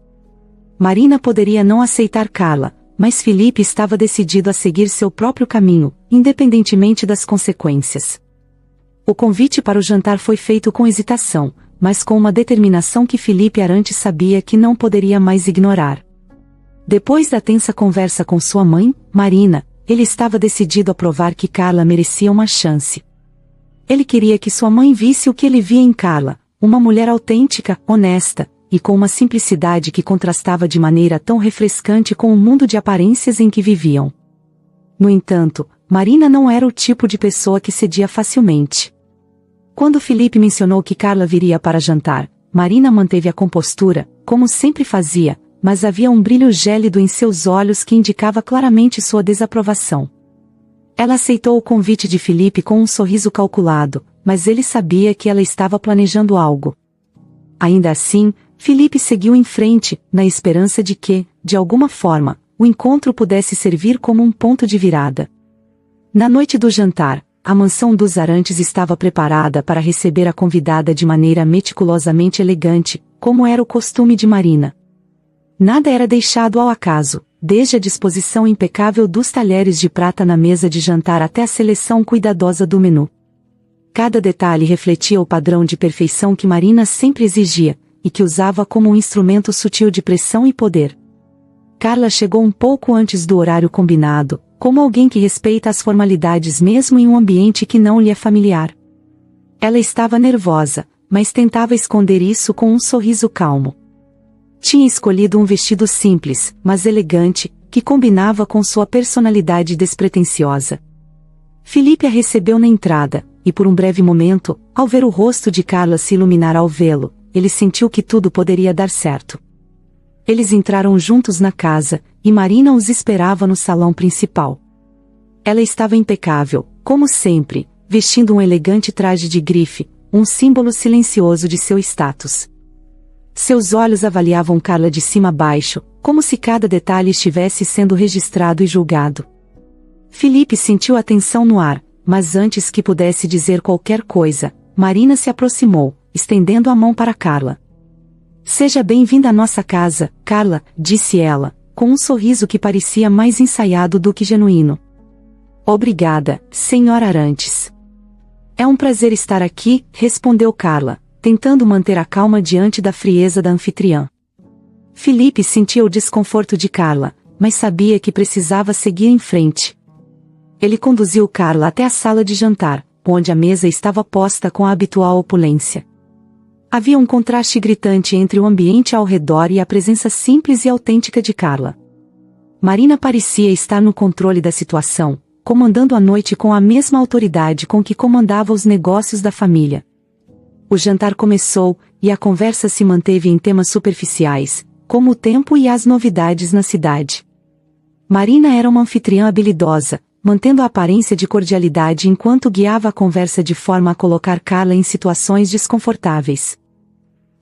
[SPEAKER 1] Marina poderia não aceitar Carla, mas Felipe estava decidido a seguir seu próprio caminho, independentemente das consequências. O convite para o jantar foi feito com hesitação, mas com uma determinação que Felipe Arantes sabia que não poderia mais ignorar. Depois da tensa conversa com sua mãe, Marina, ele estava decidido a provar que Carla merecia uma chance. Ele queria que sua mãe visse o que ele via em Carla, uma mulher autêntica, honesta, e com uma simplicidade que contrastava de maneira tão refrescante com o mundo de aparências em que viviam. No entanto, Marina não era o tipo de pessoa que cedia facilmente. Quando Felipe mencionou que Carla viria para jantar, Marina manteve a compostura, como sempre fazia, mas havia um brilho gélido em seus olhos que indicava claramente sua desaprovação. Ela aceitou o convite de Felipe com um sorriso calculado, mas ele sabia que ela estava planejando algo. Ainda assim, Felipe seguiu em frente, na esperança de que, de alguma forma, o encontro pudesse servir como um ponto de virada. Na noite do jantar, a mansão dos Arantes estava preparada para receber a convidada de maneira meticulosamente elegante, como era o costume de Marina. Nada era deixado ao acaso, desde a disposição impecável dos talheres de prata na mesa de jantar até a seleção cuidadosa do menu. Cada detalhe refletia o padrão de perfeição que Marina sempre exigia, e que usava como um instrumento sutil de pressão e poder. Carla chegou um pouco antes do horário combinado, como alguém que respeita as formalidades mesmo em um ambiente que não lhe é familiar. Ela estava nervosa, mas tentava esconder isso com um sorriso calmo. Tinha escolhido um vestido simples, mas elegante, que combinava com sua personalidade despretensiosa. Felipe a recebeu na entrada, e por um breve momento, ao ver o rosto de Carla se iluminar ao vê-lo, ele sentiu que tudo poderia dar certo. Eles entraram juntos na casa, e Marina os esperava no salão principal. Ela estava impecável, como sempre, vestindo um elegante traje de grife, um símbolo silencioso de seu status. Seus olhos avaliavam Carla de cima a baixo, como se cada detalhe estivesse sendo registrado e julgado. Felipe sentiu a tensão no ar, mas antes que pudesse dizer qualquer coisa, Marina se aproximou, estendendo a mão para Carla. "Seja bem-vinda à nossa casa, Carla", disse ela, com um sorriso que parecia mais ensaiado do que genuíno. "Obrigada, senhora Arantes." "É um prazer estar aqui", respondeu Carla, tentando manter a calma diante da frieza da anfitriã. Felipe sentia o desconforto de Carla, mas sabia que precisava seguir em frente. Ele conduziu Carla até a sala de jantar, onde a mesa estava posta com a habitual opulência. Havia um contraste gritante entre o ambiente ao redor e a presença simples e autêntica de Carla. Marina parecia estar no controle da situação, comandando a noite com a mesma autoridade com que comandava os negócios da família. O jantar começou, e a conversa se manteve em temas superficiais, como o tempo e as novidades na cidade. Marina era uma anfitriã habilidosa, mantendo a aparência de cordialidade enquanto guiava a conversa de forma a colocar Carla em situações desconfortáveis.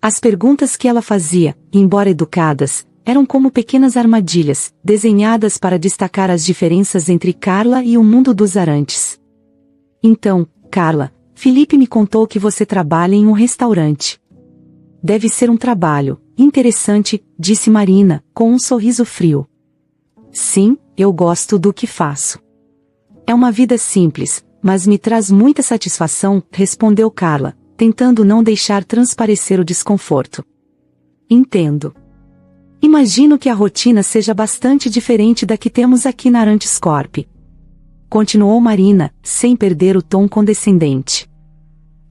[SPEAKER 1] As perguntas que ela fazia, embora educadas, eram como pequenas armadilhas, desenhadas para destacar as diferenças entre Carla e o mundo dos Arantes. Então, Carla, Felipe me contou que você trabalha em um restaurante. Deve ser um trabalho interessante, disse Marina, com um sorriso frio. Sim, eu gosto do que faço. É uma vida simples, mas me traz muita satisfação, respondeu Carla, tentando não deixar transparecer o desconforto. Entendo. Imagino que a rotina seja bastante diferente da que temos aqui na Arantes Corp. Continuou Marina, sem perder o tom condescendente.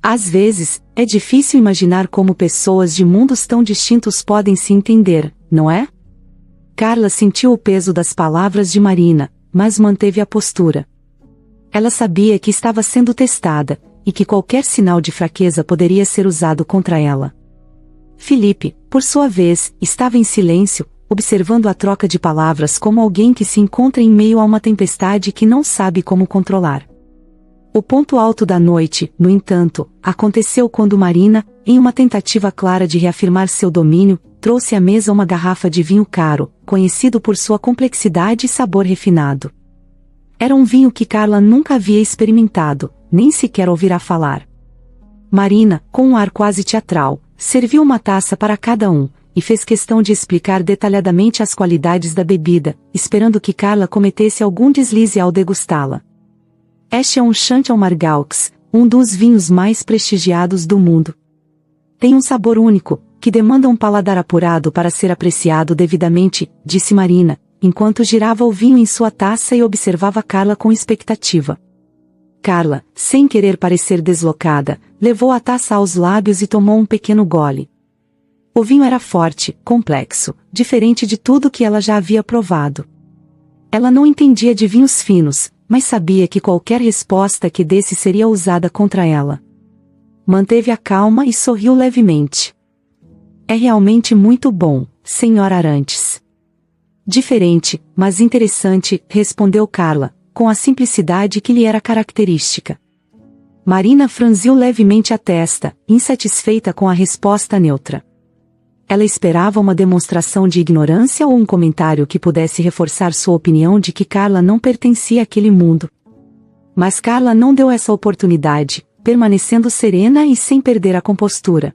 [SPEAKER 1] Às vezes, é difícil imaginar como pessoas de mundos tão distintos podem se entender, não é? Carla sentiu o peso das palavras de Marina, mas manteve a postura. Ela sabia que estava sendo testada, e que qualquer sinal de fraqueza poderia ser usado contra ela. Felipe, por sua vez, estava em silêncio, observando a troca de palavras como alguém que se encontra em meio a uma tempestade que não sabe como controlar. O ponto alto da noite, no entanto, aconteceu quando Marina, em uma tentativa clara de reafirmar seu domínio, trouxe à mesa uma garrafa de vinho caro, conhecido por sua complexidade e sabor refinado. Era um vinho que Carla nunca havia experimentado, nem sequer ouvira falar. Marina, com um ar quase teatral, serviu uma taça para cada um, e fez questão de explicar detalhadamente as qualidades da bebida, esperando que Carla cometesse algum deslize ao degustá-la. Este é um Chantal Margaux, um dos vinhos mais prestigiados do mundo. Tem um sabor único, que demanda um paladar apurado para ser apreciado devidamente, disse Marina, enquanto girava o vinho em sua taça e observava Carla com expectativa. Carla, sem querer parecer deslocada, levou a taça aos lábios e tomou um pequeno gole. O vinho era forte, complexo, diferente de tudo que ela já havia provado. Ela não entendia de vinhos finos, mas sabia que qualquer resposta que desse seria usada contra ela. Manteve a calma e sorriu levemente. É realmente muito bom, Sra. Arantes. Diferente, mas interessante, respondeu Carla, com a simplicidade que lhe era característica. Marina franziu levemente a testa, insatisfeita com a resposta neutra. Ela esperava uma demonstração de ignorância ou um comentário que pudesse reforçar sua opinião de que Carla não pertencia àquele mundo. Mas Carla não deu essa oportunidade, permanecendo serena e sem perder a compostura.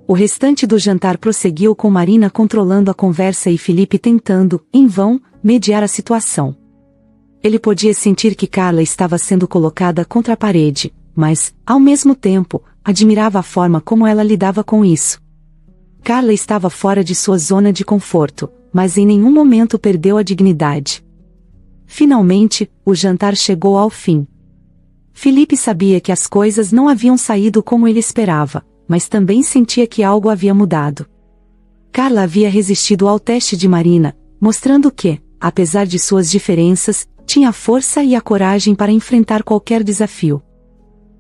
[SPEAKER 1] O restante do jantar prosseguiu com Marina controlando a conversa e Felipe tentando, em vão, mediar a situação. Ele podia sentir que Carla estava sendo colocada contra a parede, mas, ao mesmo tempo, admirava a forma como ela lidava com isso. Carla estava fora de sua zona de conforto, mas em nenhum momento perdeu a dignidade. Finalmente, o jantar chegou ao fim. Felipe sabia que as coisas não haviam saído como ele esperava, mas também sentia que algo havia mudado. Carla havia resistido ao teste de Marina, mostrando que, apesar de suas diferenças, tinha a força e a coragem para enfrentar qualquer desafio.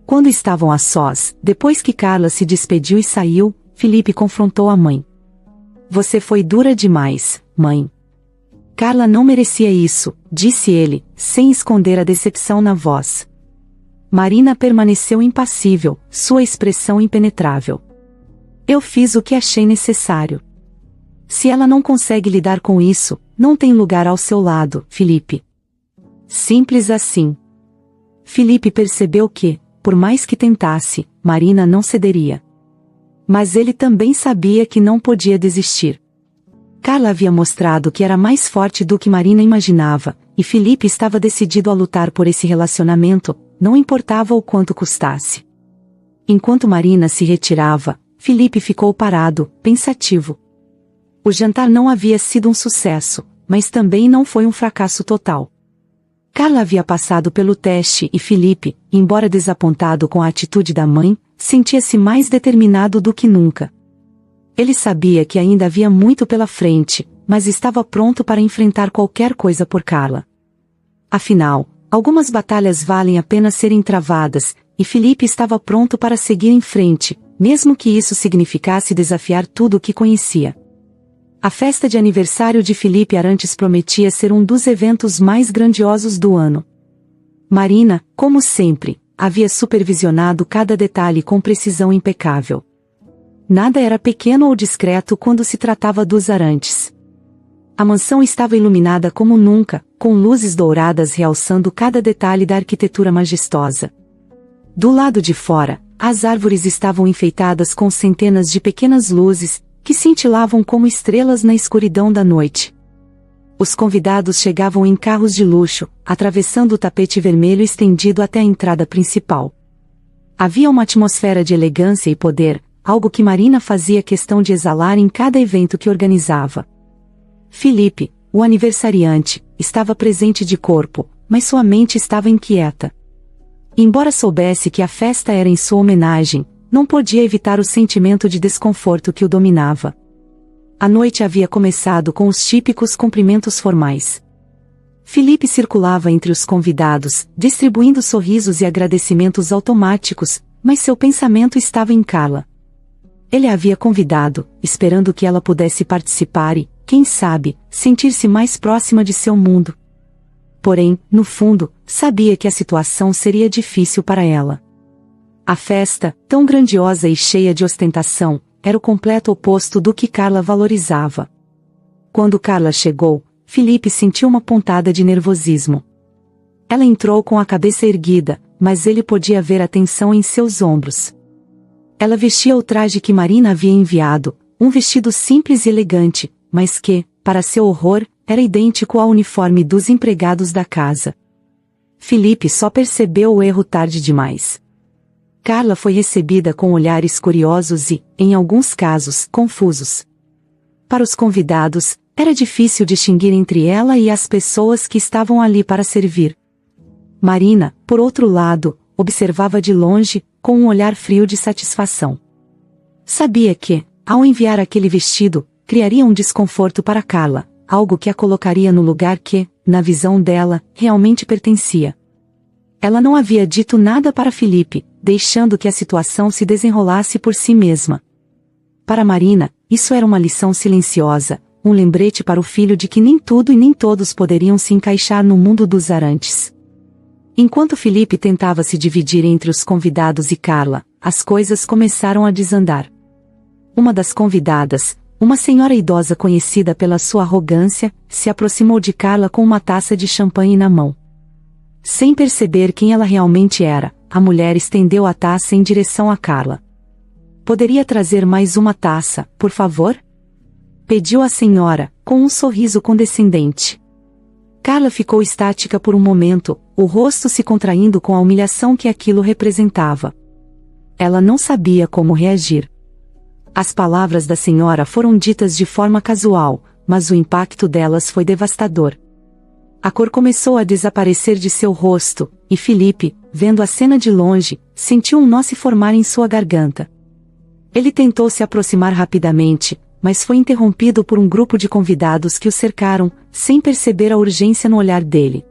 [SPEAKER 1] Quando estavam a sós, depois que Carla se despediu e saiu, Felipe confrontou a mãe. Você foi dura demais, mãe. Carla não merecia isso, disse ele, sem esconder a decepção na voz. Marina permaneceu impassível, sua expressão impenetrável. Eu fiz o que achei necessário. Se ela não consegue lidar com isso, não tem lugar ao seu lado, Felipe. Simples assim. Felipe percebeu que, por mais que tentasse, Marina não cederia. Mas ele também sabia que não podia desistir. Carla havia mostrado que era mais forte do que Marina imaginava, e Felipe estava decidido a lutar por esse relacionamento, não importava o quanto custasse. Enquanto Marina se retirava, Felipe ficou parado, pensativo. O jantar não havia sido um sucesso, mas também não foi um fracasso total. Carla havia passado pelo teste e Felipe, embora desapontado com a atitude da mãe, sentia-se mais determinado do que nunca. Ele sabia que ainda havia muito pela frente, mas estava pronto para enfrentar qualquer coisa por Carla. Afinal, Algumas batalhas valem a pena serem travadas, e Filipe estava pronto para seguir em frente, mesmo que isso significasse desafiar tudo o que conhecia. A festa de aniversário de Filipe Arantes prometia ser um dos eventos mais grandiosos do ano. Marina, como sempre, havia supervisionado cada detalhe com precisão impecável. Nada era pequeno ou discreto quando se tratava dos Arantes. A mansão estava iluminada como nunca, com luzes douradas realçando cada detalhe da arquitetura majestosa. Do lado de fora, as árvores estavam enfeitadas com centenas de pequenas luzes, que cintilavam como estrelas na escuridão da noite. Os convidados chegavam em carros de luxo, atravessando o tapete vermelho estendido até a entrada principal. Havia uma atmosfera de elegância e poder, algo que Marina fazia questão de exalar em cada evento que organizava. Filipe, o aniversariante, estava presente de corpo, mas sua mente estava inquieta. Embora soubesse que a festa era em sua homenagem, não podia evitar o sentimento de desconforto que o dominava. A noite havia começado com os típicos cumprimentos formais. Filipe circulava entre os convidados, distribuindo sorrisos e agradecimentos automáticos, mas seu pensamento estava em Carla. Ele a havia convidado, esperando que ela pudesse participar e, quem sabe, sentir-se mais próxima de seu mundo. Porém, no fundo, sabia que a situação seria difícil para ela. A festa, tão grandiosa e cheia de ostentação, era o completo oposto do que Carla valorizava. Quando Carla chegou, Filipe sentiu uma pontada de nervosismo. Ela entrou com a cabeça erguida, mas ele podia ver a tensão em seus ombros. Ela vestia o traje que Marina havia enviado, um vestido simples e elegante, mas que, para seu horror, era idêntico ao uniforme dos empregados da casa. Filipe só percebeu o erro tarde demais. Carla foi recebida com olhares curiosos e, em alguns casos, confusos. Para os convidados, era difícil distinguir entre ela e as pessoas que estavam ali para servir. Marina, por outro lado, observava de longe, com um olhar frio de satisfação. Sabia que, ao enviar aquele vestido, criaria um desconforto para Carla, algo que a colocaria no lugar que, na visão dela, realmente pertencia. Ela não havia dito nada para Filipe, deixando que a situação se desenrolasse por si mesma. Para Marina, isso era uma lição silenciosa, um lembrete para o filho de que nem tudo e nem todos poderiam se encaixar no mundo dos Arantes. Enquanto Filipe tentava se dividir entre os convidados e Carla, as coisas começaram a desandar. Uma das convidadas, uma senhora idosa conhecida pela sua arrogância, se aproximou de Carla com uma taça de champanhe na mão. Sem perceber quem ela realmente era, a mulher estendeu a taça em direção a Carla. "Poderia trazer mais uma taça, por favor?" pediu a senhora, com um sorriso condescendente. Carla ficou estática por um momento, o rosto se contraindo com a humilhação que aquilo representava. Ela não sabia como reagir. As palavras da senhora foram ditas de forma casual, mas o impacto delas foi devastador. A cor começou a desaparecer de seu rosto, e Filipe, vendo a cena de longe, sentiu um nó se formar em sua garganta. Ele tentou se aproximar rapidamente, mas foi interrompido por um grupo de convidados que o cercaram, sem perceber a urgência no olhar dele.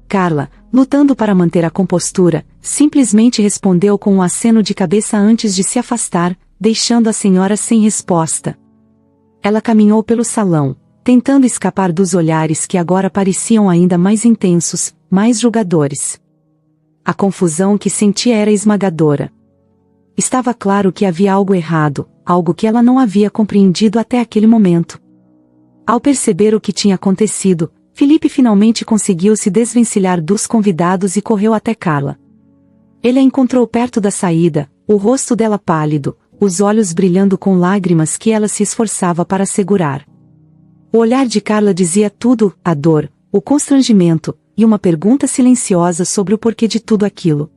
[SPEAKER 1] Carla, lutando para manter a compostura, simplesmente respondeu com um aceno de cabeça antes de se afastar, deixando a senhora sem resposta. Ela caminhou pelo salão, tentando escapar dos olhares que agora pareciam ainda mais intensos, mais julgadores. A confusão que sentia era esmagadora. Estava claro que havia algo errado, algo que ela não havia compreendido até aquele momento. Ao perceber o que tinha acontecido, Filipe finalmente conseguiu se desvencilhar dos convidados e correu até Carla. Ele a encontrou perto da saída, o rosto dela pálido, os olhos brilhando com lágrimas que ela se esforçava para segurar. O olhar de Carla dizia tudo, a dor, o constrangimento, e uma pergunta silenciosa sobre o porquê de tudo aquilo.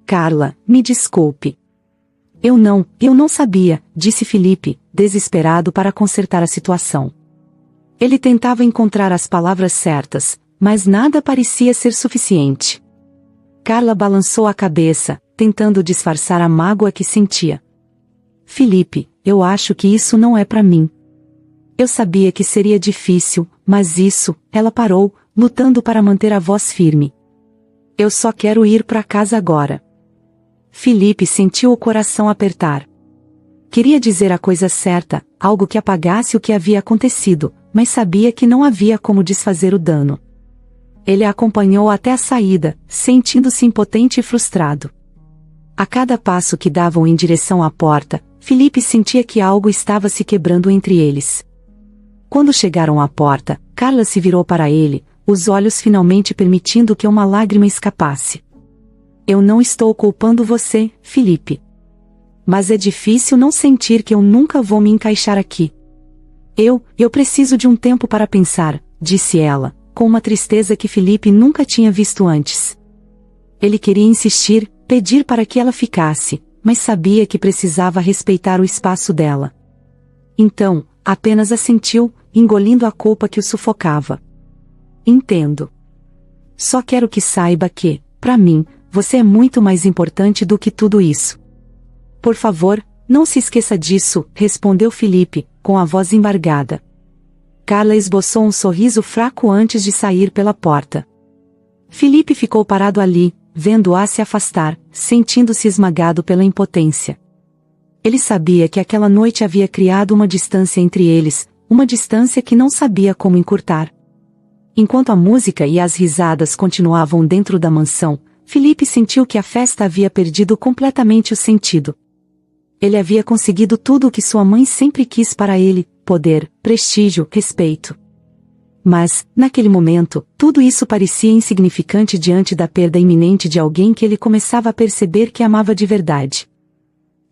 [SPEAKER 1] "Carla, me desculpe." Eu não sabia", disse Filipe, desesperado para consertar a situação. Ele tentava encontrar as palavras certas, mas nada parecia ser suficiente. Carla balançou a cabeça, tentando disfarçar a mágoa que sentia. "Filipe, eu acho que isso não é para mim. Eu sabia que seria difícil, mas isso..." Ela parou, lutando para manter a voz firme. Eu só quero ir para casa agora. Filipe sentiu o coração apertar. Queria dizer a coisa certa, algo que apagasse o que havia acontecido, mas sabia que não havia como desfazer o dano. Ele a acompanhou até a saída, sentindo-se impotente e frustrado. A cada passo que davam em direção à porta, Filipe sentia que algo estava se quebrando entre eles. Quando chegaram à porta, Carla se virou para ele, os olhos finalmente permitindo que uma lágrima escapasse. Eu não estou culpando você, Filipe. Mas é difícil não sentir que eu nunca vou me encaixar aqui. Eu preciso de um tempo para pensar, disse ela, com uma tristeza que Filipe nunca tinha visto antes. Ele queria insistir, pedir para que ela ficasse, mas sabia que precisava respeitar o espaço dela. Então, apenas assentiu, engolindo a culpa que o sufocava. Entendo. Só quero que saiba que, para mim, você é muito mais importante do que tudo isso. Por favor, não se esqueça disso, respondeu Filipe, com a voz embargada. Carla esboçou um sorriso fraco antes de sair pela porta. Filipe ficou parado ali, vendo-a se afastar, sentindo-se esmagado pela impotência. Ele sabia que aquela noite havia criado uma distância entre eles, uma distância que não sabia como encurtar. Enquanto a música e as risadas continuavam dentro da mansão, Filipe sentiu que a festa havia perdido completamente o sentido. Ele havia conseguido tudo o que sua mãe sempre quis para ele: poder, prestígio, respeito. Mas, naquele momento, tudo isso parecia insignificante diante da perda iminente de alguém que ele começava a perceber que amava de verdade.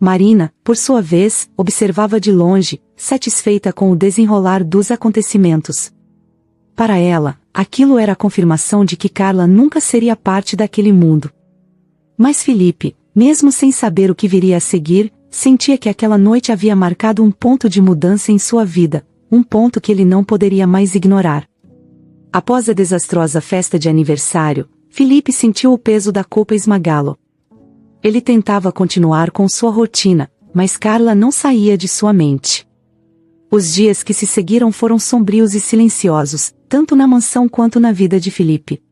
[SPEAKER 1] Marina, por sua vez, observava de longe, satisfeita com o desenrolar dos acontecimentos. Para ela, aquilo era a confirmação de que Carla nunca seria parte daquele mundo. Mas Filipe, mesmo sem saber o que viria a seguir, sentia que aquela noite havia marcado um ponto de mudança em sua vida, um ponto que ele não poderia mais ignorar. Após a desastrosa festa de aniversário, Filipe sentiu o peso da culpa esmagá-lo. Ele tentava continuar com sua rotina, mas Carla não saía de sua mente. Os dias que se seguiram foram sombrios e silenciosos, tanto na mansão quanto na vida de Filipe.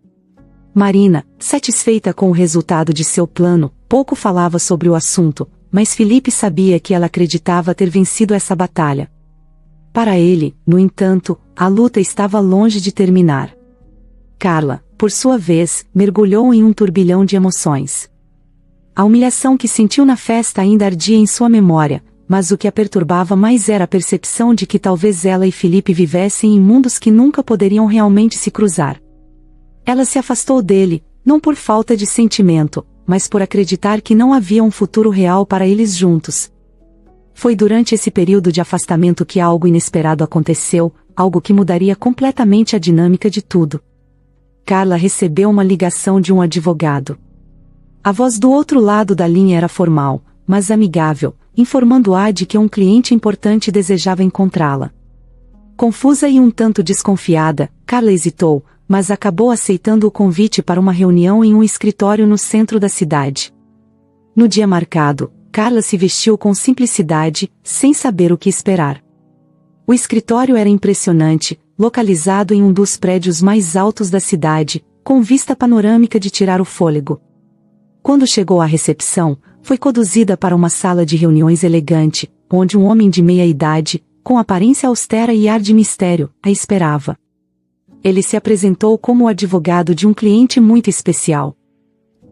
[SPEAKER 1] Marina, satisfeita com o resultado de seu plano, pouco falava sobre o assunto, mas Filipe sabia que ela acreditava ter vencido essa batalha. Para ele, no entanto, a luta estava longe de terminar. Carla, por sua vez, mergulhou em um turbilhão de emoções. A humilhação que sentiu na festa ainda ardia em sua memória, mas o que a perturbava mais era a percepção de que talvez ela e Filipe vivessem em mundos que nunca poderiam realmente se cruzar. Ela se afastou dele, não por falta de sentimento, mas por acreditar que não havia um futuro real para eles juntos. Foi durante esse período de afastamento que algo inesperado aconteceu, algo que mudaria completamente a dinâmica de tudo. Carla recebeu uma ligação de um advogado. A voz do outro lado da linha era formal, mas amigável, informando-a de que um cliente importante desejava encontrá-la. Confusa e um tanto desconfiada, Carla hesitou, mas acabou aceitando o convite para uma reunião em um escritório no centro da cidade. No dia marcado, Carla se vestiu com simplicidade, sem saber o que esperar. O escritório era impressionante, localizado em um dos prédios mais altos da cidade, com vista panorâmica de tirar o fôlego. Quando chegou à recepção, foi conduzida para uma sala de reuniões elegante, onde um homem de meia idade, com aparência austera e ar de mistério, a esperava. Ele se apresentou como o advogado de um cliente muito especial.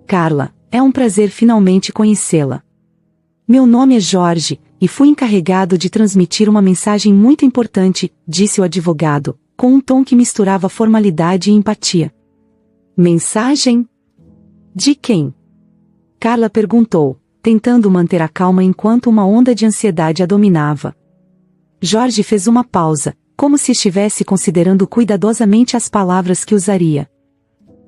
[SPEAKER 1] Carla, é um prazer finalmente conhecê-la. Meu nome é Jorge, e fui encarregado de transmitir uma mensagem muito importante, disse o advogado, com um tom que misturava formalidade e empatia. Mensagem? De quem? Carla perguntou, tentando manter a calma enquanto uma onda de ansiedade a dominava. Jorge fez uma pausa, como se estivesse considerando cuidadosamente as palavras que usaria.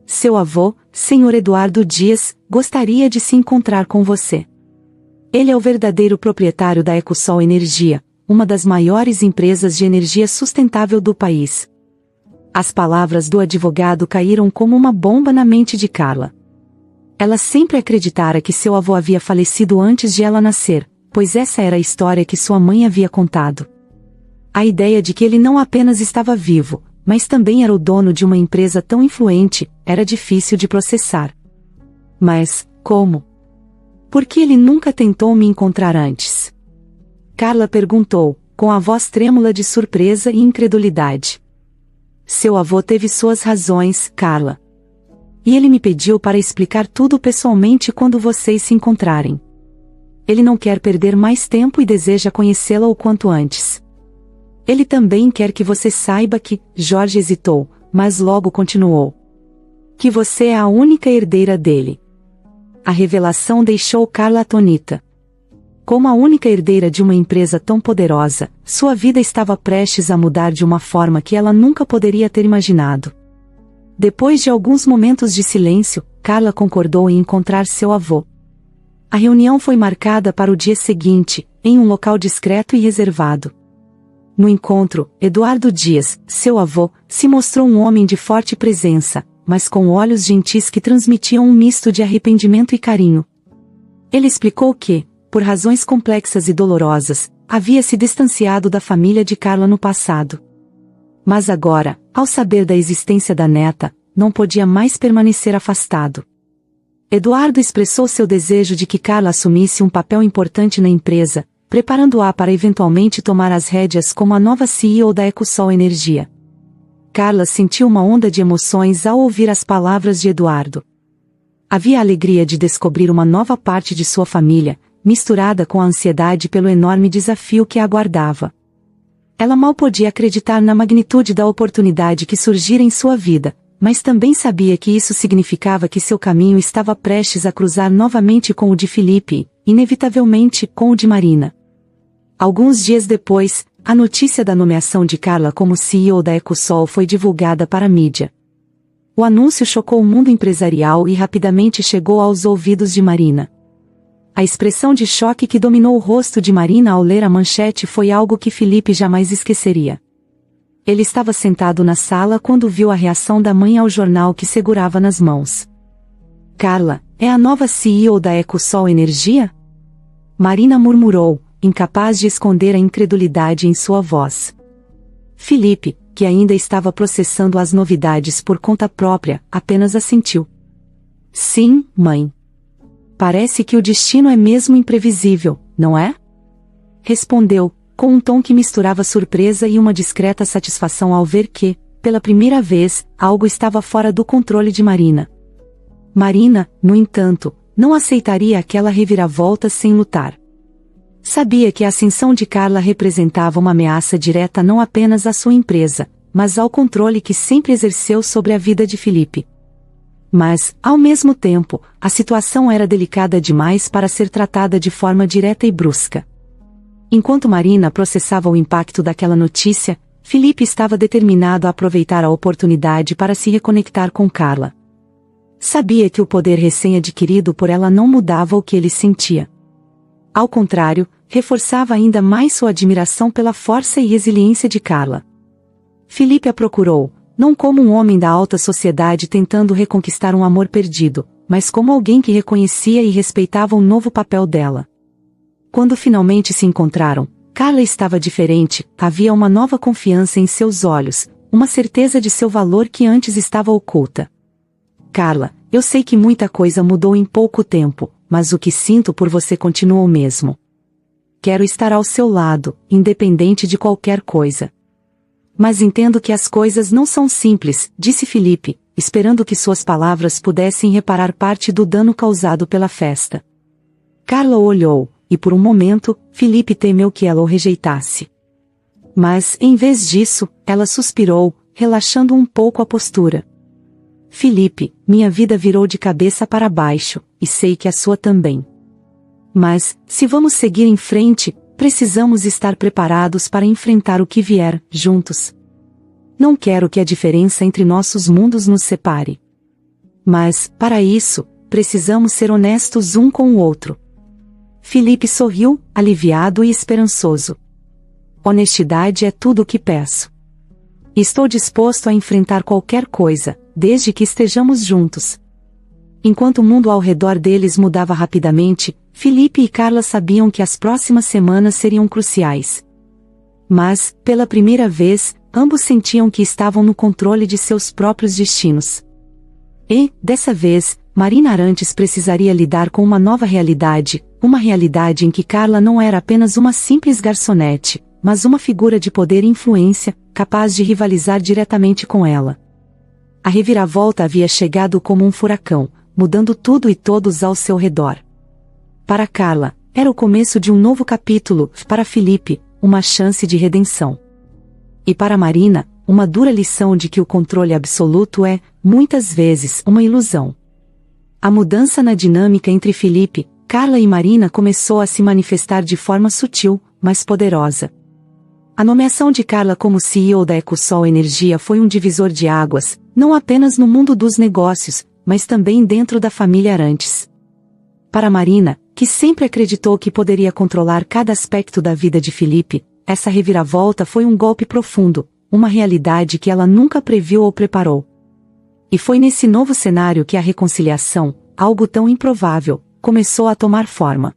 [SPEAKER 1] Seu avô, Sr. Eduardo Dias, gostaria de se encontrar com você. Ele é o verdadeiro proprietário da Ecosol Energia, uma das maiores empresas de energia sustentável do país. As palavras do advogado caíram como uma bomba na mente de Carla. Ela sempre acreditara que seu avô havia falecido antes de ela nascer, pois essa era a história que sua mãe havia contado. A ideia de que ele não apenas estava vivo, mas também era o dono de uma empresa tão influente, era difícil de processar. Mas, como? Por que ele nunca tentou me encontrar antes? Carla perguntou, com a voz trêmula de surpresa e incredulidade. Seu avô teve suas razões, Carla. E ele me pediu para explicar tudo pessoalmente quando vocês se encontrarem. Ele não quer perder mais tempo e deseja conhecê-la o quanto antes. Ele também quer que você saiba que, Jorge hesitou, mas logo continuou. Que você é a única herdeira dele. A revelação deixou Carla atônita. Como a única herdeira de uma empresa tão poderosa, sua vida estava prestes a mudar de uma forma que ela nunca poderia ter imaginado. Depois de alguns momentos de silêncio, Carla concordou em encontrar seu avô. A reunião foi marcada para o dia seguinte, em um local discreto e reservado. No encontro, Eduardo Dias, seu avô, se mostrou um homem de forte presença, mas com olhos gentis que transmitiam um misto de arrependimento e carinho. Ele explicou que, por razões complexas e dolorosas, havia se distanciado da família de Carla no passado. Mas agora, ao saber da existência da neta, não podia mais permanecer afastado. Eduardo expressou seu desejo de que Carla assumisse um papel importante na empresa, preparando-a para eventualmente tomar as rédeas como a nova CEO da Ecosol Energia. Carla sentiu uma onda de emoções ao ouvir as palavras de Eduardo. Havia a alegria de descobrir uma nova parte de sua família, misturada com a ansiedade pelo enorme desafio que a aguardava. Ela mal podia acreditar na magnitude da oportunidade que surgira em sua vida, mas também sabia que isso significava que seu caminho estava prestes a cruzar novamente com o de Felipe, e, inevitavelmente, com o de Marina. Alguns dias depois, a notícia da nomeação de Carla como CEO da Ecosol foi divulgada para a mídia. O anúncio chocou o mundo empresarial e rapidamente chegou aos ouvidos de Marina. A expressão de choque que dominou o rosto de Marina ao ler a manchete foi algo que Felipe jamais esqueceria. Ele estava sentado na sala quando viu a reação da mãe ao jornal que segurava nas mãos. Carla, é a nova CEO da Ecosol Energia? Marina murmurou, incapaz de esconder a incredulidade em sua voz. Felipe, que ainda estava processando as novidades por conta própria, apenas assentiu. Sim, mãe. Parece que o destino é mesmo imprevisível, não é? Respondeu, com um tom que misturava surpresa e uma discreta satisfação ao ver que, pela primeira vez, algo estava fora do controle de Marina. Marina, no entanto, não aceitaria aquela reviravolta sem lutar. Sabia que a ascensão de Carla representava uma ameaça direta não apenas à sua empresa, mas ao controle que sempre exerceu sobre a vida de Felipe. Mas, ao mesmo tempo, a situação era delicada demais para ser tratada de forma direta e brusca. Enquanto Marina processava o impacto daquela notícia, Felipe estava determinado a aproveitar a oportunidade para se reconectar com Carla. Sabia que o poder recém-adquirido por ela não mudava o que ele sentia. Ao contrário, reforçava ainda mais sua admiração pela força e resiliência de Carla. Felipe a procurou, não como um homem da alta sociedade tentando reconquistar um amor perdido, mas como alguém que reconhecia e respeitava o novo papel dela. Quando finalmente se encontraram, Carla estava diferente, havia uma nova confiança em seus olhos, uma certeza de seu valor que antes estava oculta. Carla, eu sei que muita coisa mudou em pouco tempo, mas o que sinto por você continua o mesmo. Quero estar ao seu lado, independente de qualquer coisa. Mas entendo que as coisas não são simples, disse Felipe, esperando que suas palavras pudessem reparar parte do dano causado pela festa. Carla olhou, e por um momento, Felipe temeu que ela o rejeitasse. Mas, em vez disso, ela suspirou, relaxando um pouco a postura. Felipe, minha vida virou de cabeça para baixo, e sei que a sua também. Mas, se vamos seguir em frente, precisamos estar preparados para enfrentar o que vier, juntos. Não quero que a diferença entre nossos mundos nos separe. Mas, para isso, precisamos ser honestos um com o outro. Felipe sorriu, aliviado e esperançoso. Honestidade é tudo o que peço. Estou disposto a enfrentar qualquer coisa, desde que estejamos juntos. Enquanto o mundo ao redor deles mudava rapidamente, Felipe e Carla sabiam que as próximas semanas seriam cruciais. Mas, pela primeira vez, ambos sentiam que estavam no controle de seus próprios destinos. E, dessa vez, Marina Arantes precisaria lidar com uma nova realidade, uma realidade em que Carla não era apenas uma simples garçonete, mas uma figura de poder e influência, capaz de rivalizar diretamente com ela. A reviravolta havia chegado como um furacão, mudando tudo e todos ao seu redor. Para Carla, era o começo de um novo capítulo, para Felipe, uma chance de redenção. E para Marina, uma dura lição de que o controle absoluto é, muitas vezes, uma ilusão. A mudança na dinâmica entre Felipe, Carla e Marina começou a se manifestar de forma sutil, mas poderosa. A nomeação de Carla como CEO da Ecosol Energia foi um divisor de águas, não apenas no mundo dos negócios, mas também dentro da família Arantes. Para Marina, que sempre acreditou que poderia controlar cada aspecto da vida de Felipe, essa reviravolta foi um golpe profundo, uma realidade que ela nunca previu ou preparou. E foi nesse novo cenário que a reconciliação, algo tão improvável, começou a tomar forma.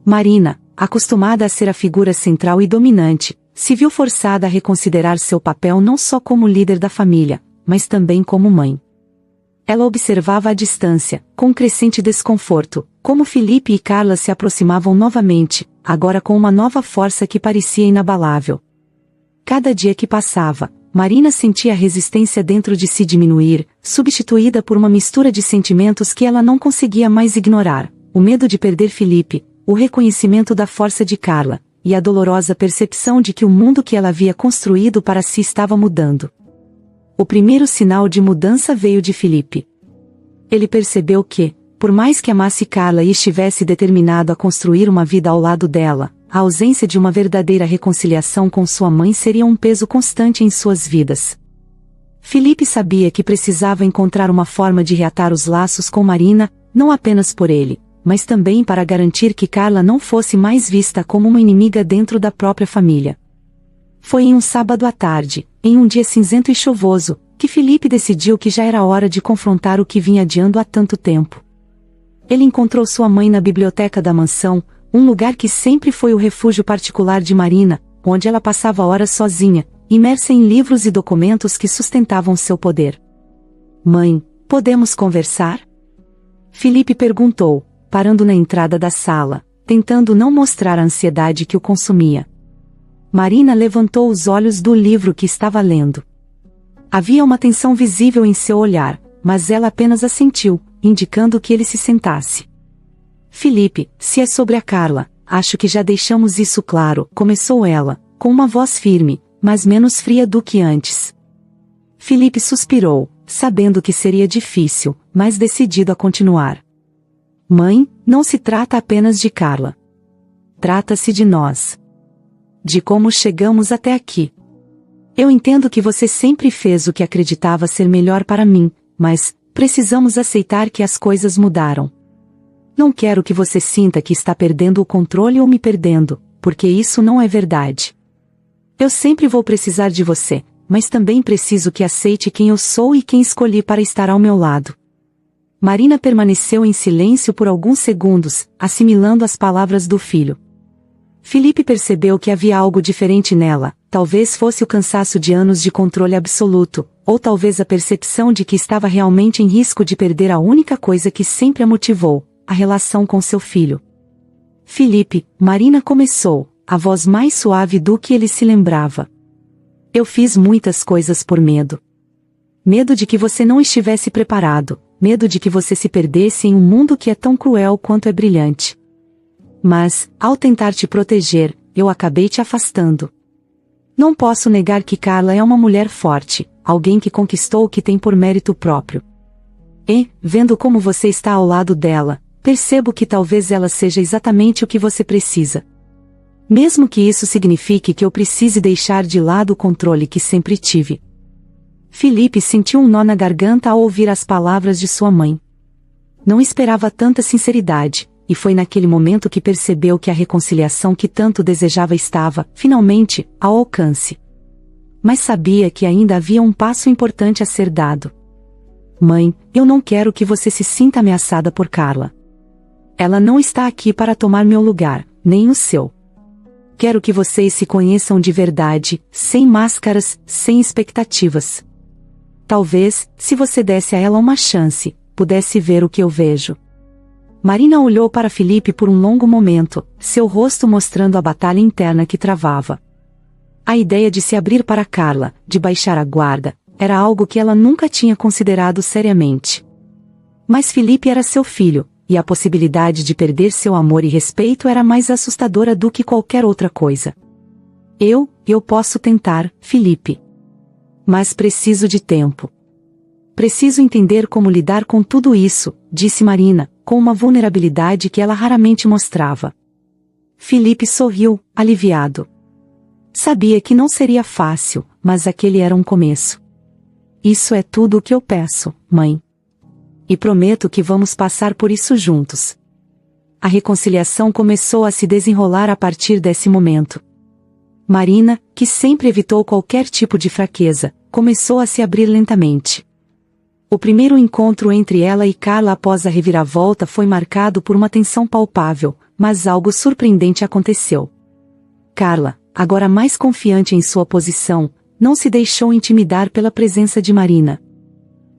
[SPEAKER 1] Marina, acostumada a ser a figura central e dominante, se viu forçada a reconsiderar seu papel não só como líder da família, mas também como mãe. Ela observava à distância, com crescente desconforto, como Felipe e Carla se aproximavam novamente, agora com uma nova força que parecia inabalável. Cada dia que passava, Marina sentia a resistência dentro de si diminuir, substituída por uma mistura de sentimentos que ela não conseguia mais ignorar: o medo de perder Felipe, o reconhecimento da força de Carla, e a dolorosa percepção de que o mundo que ela havia construído para si estava mudando. O primeiro sinal de mudança veio de Felipe. Ele percebeu que, por mais que amasse Carla e estivesse determinado a construir uma vida ao lado dela, a ausência de uma verdadeira reconciliação com sua mãe seria um peso constante em suas vidas. Felipe sabia que precisava encontrar uma forma de reatar os laços com Marina, não apenas por ele, mas também para garantir que Carla não fosse mais vista como uma inimiga dentro da própria família. Foi em um sábado à tarde, em um dia cinzento e chuvoso, que Felipe decidiu que já era hora de confrontar o que vinha adiando há tanto tempo. Ele encontrou sua mãe na biblioteca da mansão, um lugar que sempre foi o refúgio particular de Marina, onde ela passava horas sozinha, imersa em livros e documentos que sustentavam seu poder. "Mãe, podemos conversar?" Felipe perguntou, parando na entrada da sala, tentando não mostrar a ansiedade que o consumia. Marina levantou os olhos do livro que estava lendo. Havia uma tensão visível em seu olhar, mas ela apenas assentiu, indicando que ele se sentasse. "Felipe, se é sobre a Carla, acho que já deixamos isso claro", começou ela, com uma voz firme, mas menos fria do que antes. Felipe suspirou, sabendo que seria difícil, mas decidido a continuar. "Mãe, não se trata apenas de Carla. Trata-se de nós. De como chegamos até aqui. Eu entendo que você sempre fez o que acreditava ser melhor para mim, mas precisamos aceitar que as coisas mudaram. Não quero que você sinta que está perdendo o controle ou me perdendo, porque isso não é verdade. Eu sempre vou precisar de você, mas também preciso que aceite quem eu sou e quem escolhi para estar ao meu lado." Marina permaneceu em silêncio por alguns segundos, assimilando as palavras do filho. Felipe percebeu que havia algo diferente nela, talvez fosse o cansaço de anos de controle absoluto, ou talvez a percepção de que estava realmente em risco de perder a única coisa que sempre a motivou: a relação com seu filho. "Felipe", Marina começou, a voz mais suave do que ele se lembrava. "Eu fiz muitas coisas por medo. Medo de que você não estivesse preparado, medo de que você se perdesse em um mundo que é tão cruel quanto é brilhante. Mas, ao tentar te proteger, eu acabei te afastando. Não posso negar que Carla é uma mulher forte, alguém que conquistou o que tem por mérito próprio. E, vendo como você está ao lado dela, percebo que talvez ela seja exatamente o que você precisa. Mesmo que isso signifique que eu precise deixar de lado o controle que sempre tive." Felipe sentiu um nó na garganta ao ouvir as palavras de sua mãe. Não esperava tanta sinceridade, e foi naquele momento que percebeu que a reconciliação que tanto desejava estava, finalmente, ao alcance. Mas sabia que ainda havia um passo importante a ser dado. "Mãe, eu não quero que você se sinta ameaçada por Carla. Ela não está aqui para tomar meu lugar, nem o seu. Quero que vocês se conheçam de verdade, sem máscaras, sem expectativas. Talvez, se você desse a ela uma chance, pudesse ver o que eu vejo. Marina olhou para Felipe por um longo momento, seu rosto mostrando a batalha interna que travava. A ideia de se abrir para Carla, de baixar a guarda, era algo que ela nunca tinha considerado seriamente. Mas Felipe era seu filho, e a possibilidade de perder seu amor e respeito era mais assustadora do que qualquer outra coisa. Eu posso tentar, Felipe. Mas preciso de tempo. Preciso entender como lidar com tudo isso, disse Marina, com uma vulnerabilidade que ela raramente mostrava. Felipe sorriu, aliviado. Sabia que não seria fácil, mas aquele era um começo. Isso é tudo o que eu peço, mãe. E prometo que vamos passar por isso juntos. A reconciliação começou a se desenrolar a partir desse momento. Marina, que sempre evitou qualquer tipo de fraqueza, começou a se abrir lentamente. O primeiro encontro entre ela e Carla após a reviravolta foi marcado por uma tensão palpável, mas algo surpreendente aconteceu. Carla, agora mais confiante em sua posição, não se deixou intimidar pela presença de Marina.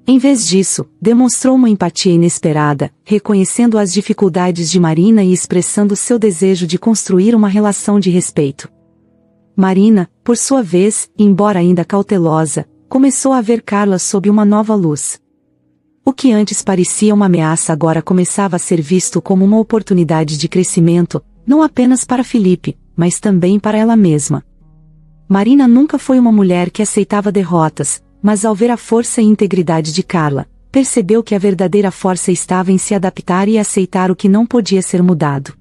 [SPEAKER 1] Em vez disso, demonstrou uma empatia inesperada, reconhecendo as dificuldades de Marina e expressando seu desejo de construir uma relação de respeito. Marina, por sua vez, embora ainda cautelosa, começou a ver Carla sob uma nova luz. O que antes parecia uma ameaça agora começava a ser visto como uma oportunidade de crescimento, não apenas para Felipe, mas também para ela mesma. Marina nunca foi uma mulher que aceitava derrotas, mas ao ver a força e integridade de Carla, percebeu que a verdadeira força estava em se adaptar e aceitar o que não podia ser mudado.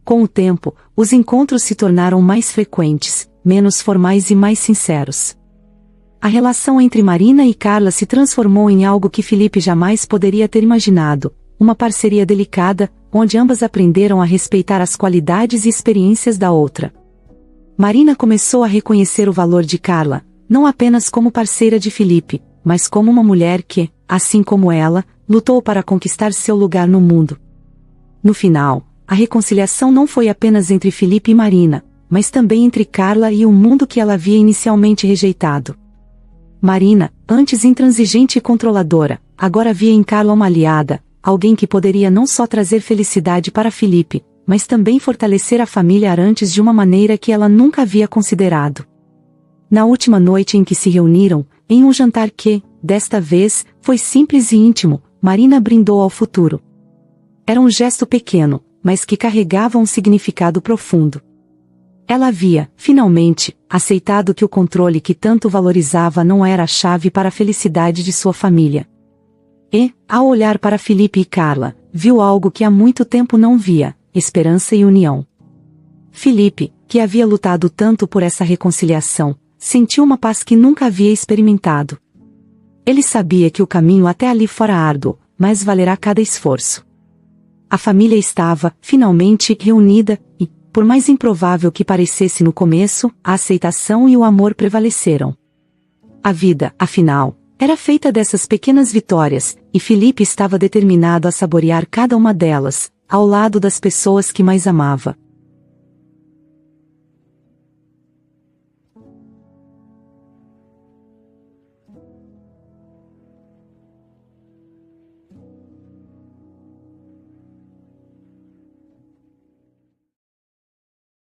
[SPEAKER 1] Com o tempo, os encontros se tornaram mais frequentes, menos formais e mais sinceros. A relação entre Marina e Carla se transformou em algo que Felipe jamais poderia ter imaginado, uma parceria delicada, onde ambas aprenderam a respeitar as qualidades e experiências da outra. Marina começou a reconhecer o valor de Carla, não apenas como parceira de Felipe, mas como uma mulher que, assim como ela, lutou para conquistar seu lugar no mundo. No final, a reconciliação não foi apenas entre Felipe e Marina, mas também entre Carla e o mundo que ela havia inicialmente rejeitado. Marina, antes intransigente e controladora, agora via em Carla uma aliada, alguém que poderia não só trazer felicidade para Felipe, mas também fortalecer a família Arantes de uma maneira que ela nunca havia considerado. Na última noite em que se reuniram, em um jantar que, desta vez, foi simples e íntimo, Marina brindou ao futuro. Era um gesto pequeno, mas que carregava um significado profundo. Ela havia, finalmente, aceitado que o controle que tanto valorizava não era a chave para a felicidade de sua família. E, ao olhar para Felipe e Carla, viu algo que há muito tempo não via: esperança e união. Felipe, que havia lutado tanto por essa reconciliação, sentiu uma paz que nunca havia experimentado. Ele sabia que o caminho até ali fora árduo, mas valerá cada esforço. A família estava, finalmente, reunida, e, por mais improvável que parecesse no começo, a aceitação e o amor prevaleceram. A vida, afinal, era feita dessas pequenas vitórias, e Felipe estava determinado a saborear cada uma delas, ao lado das pessoas que mais amava.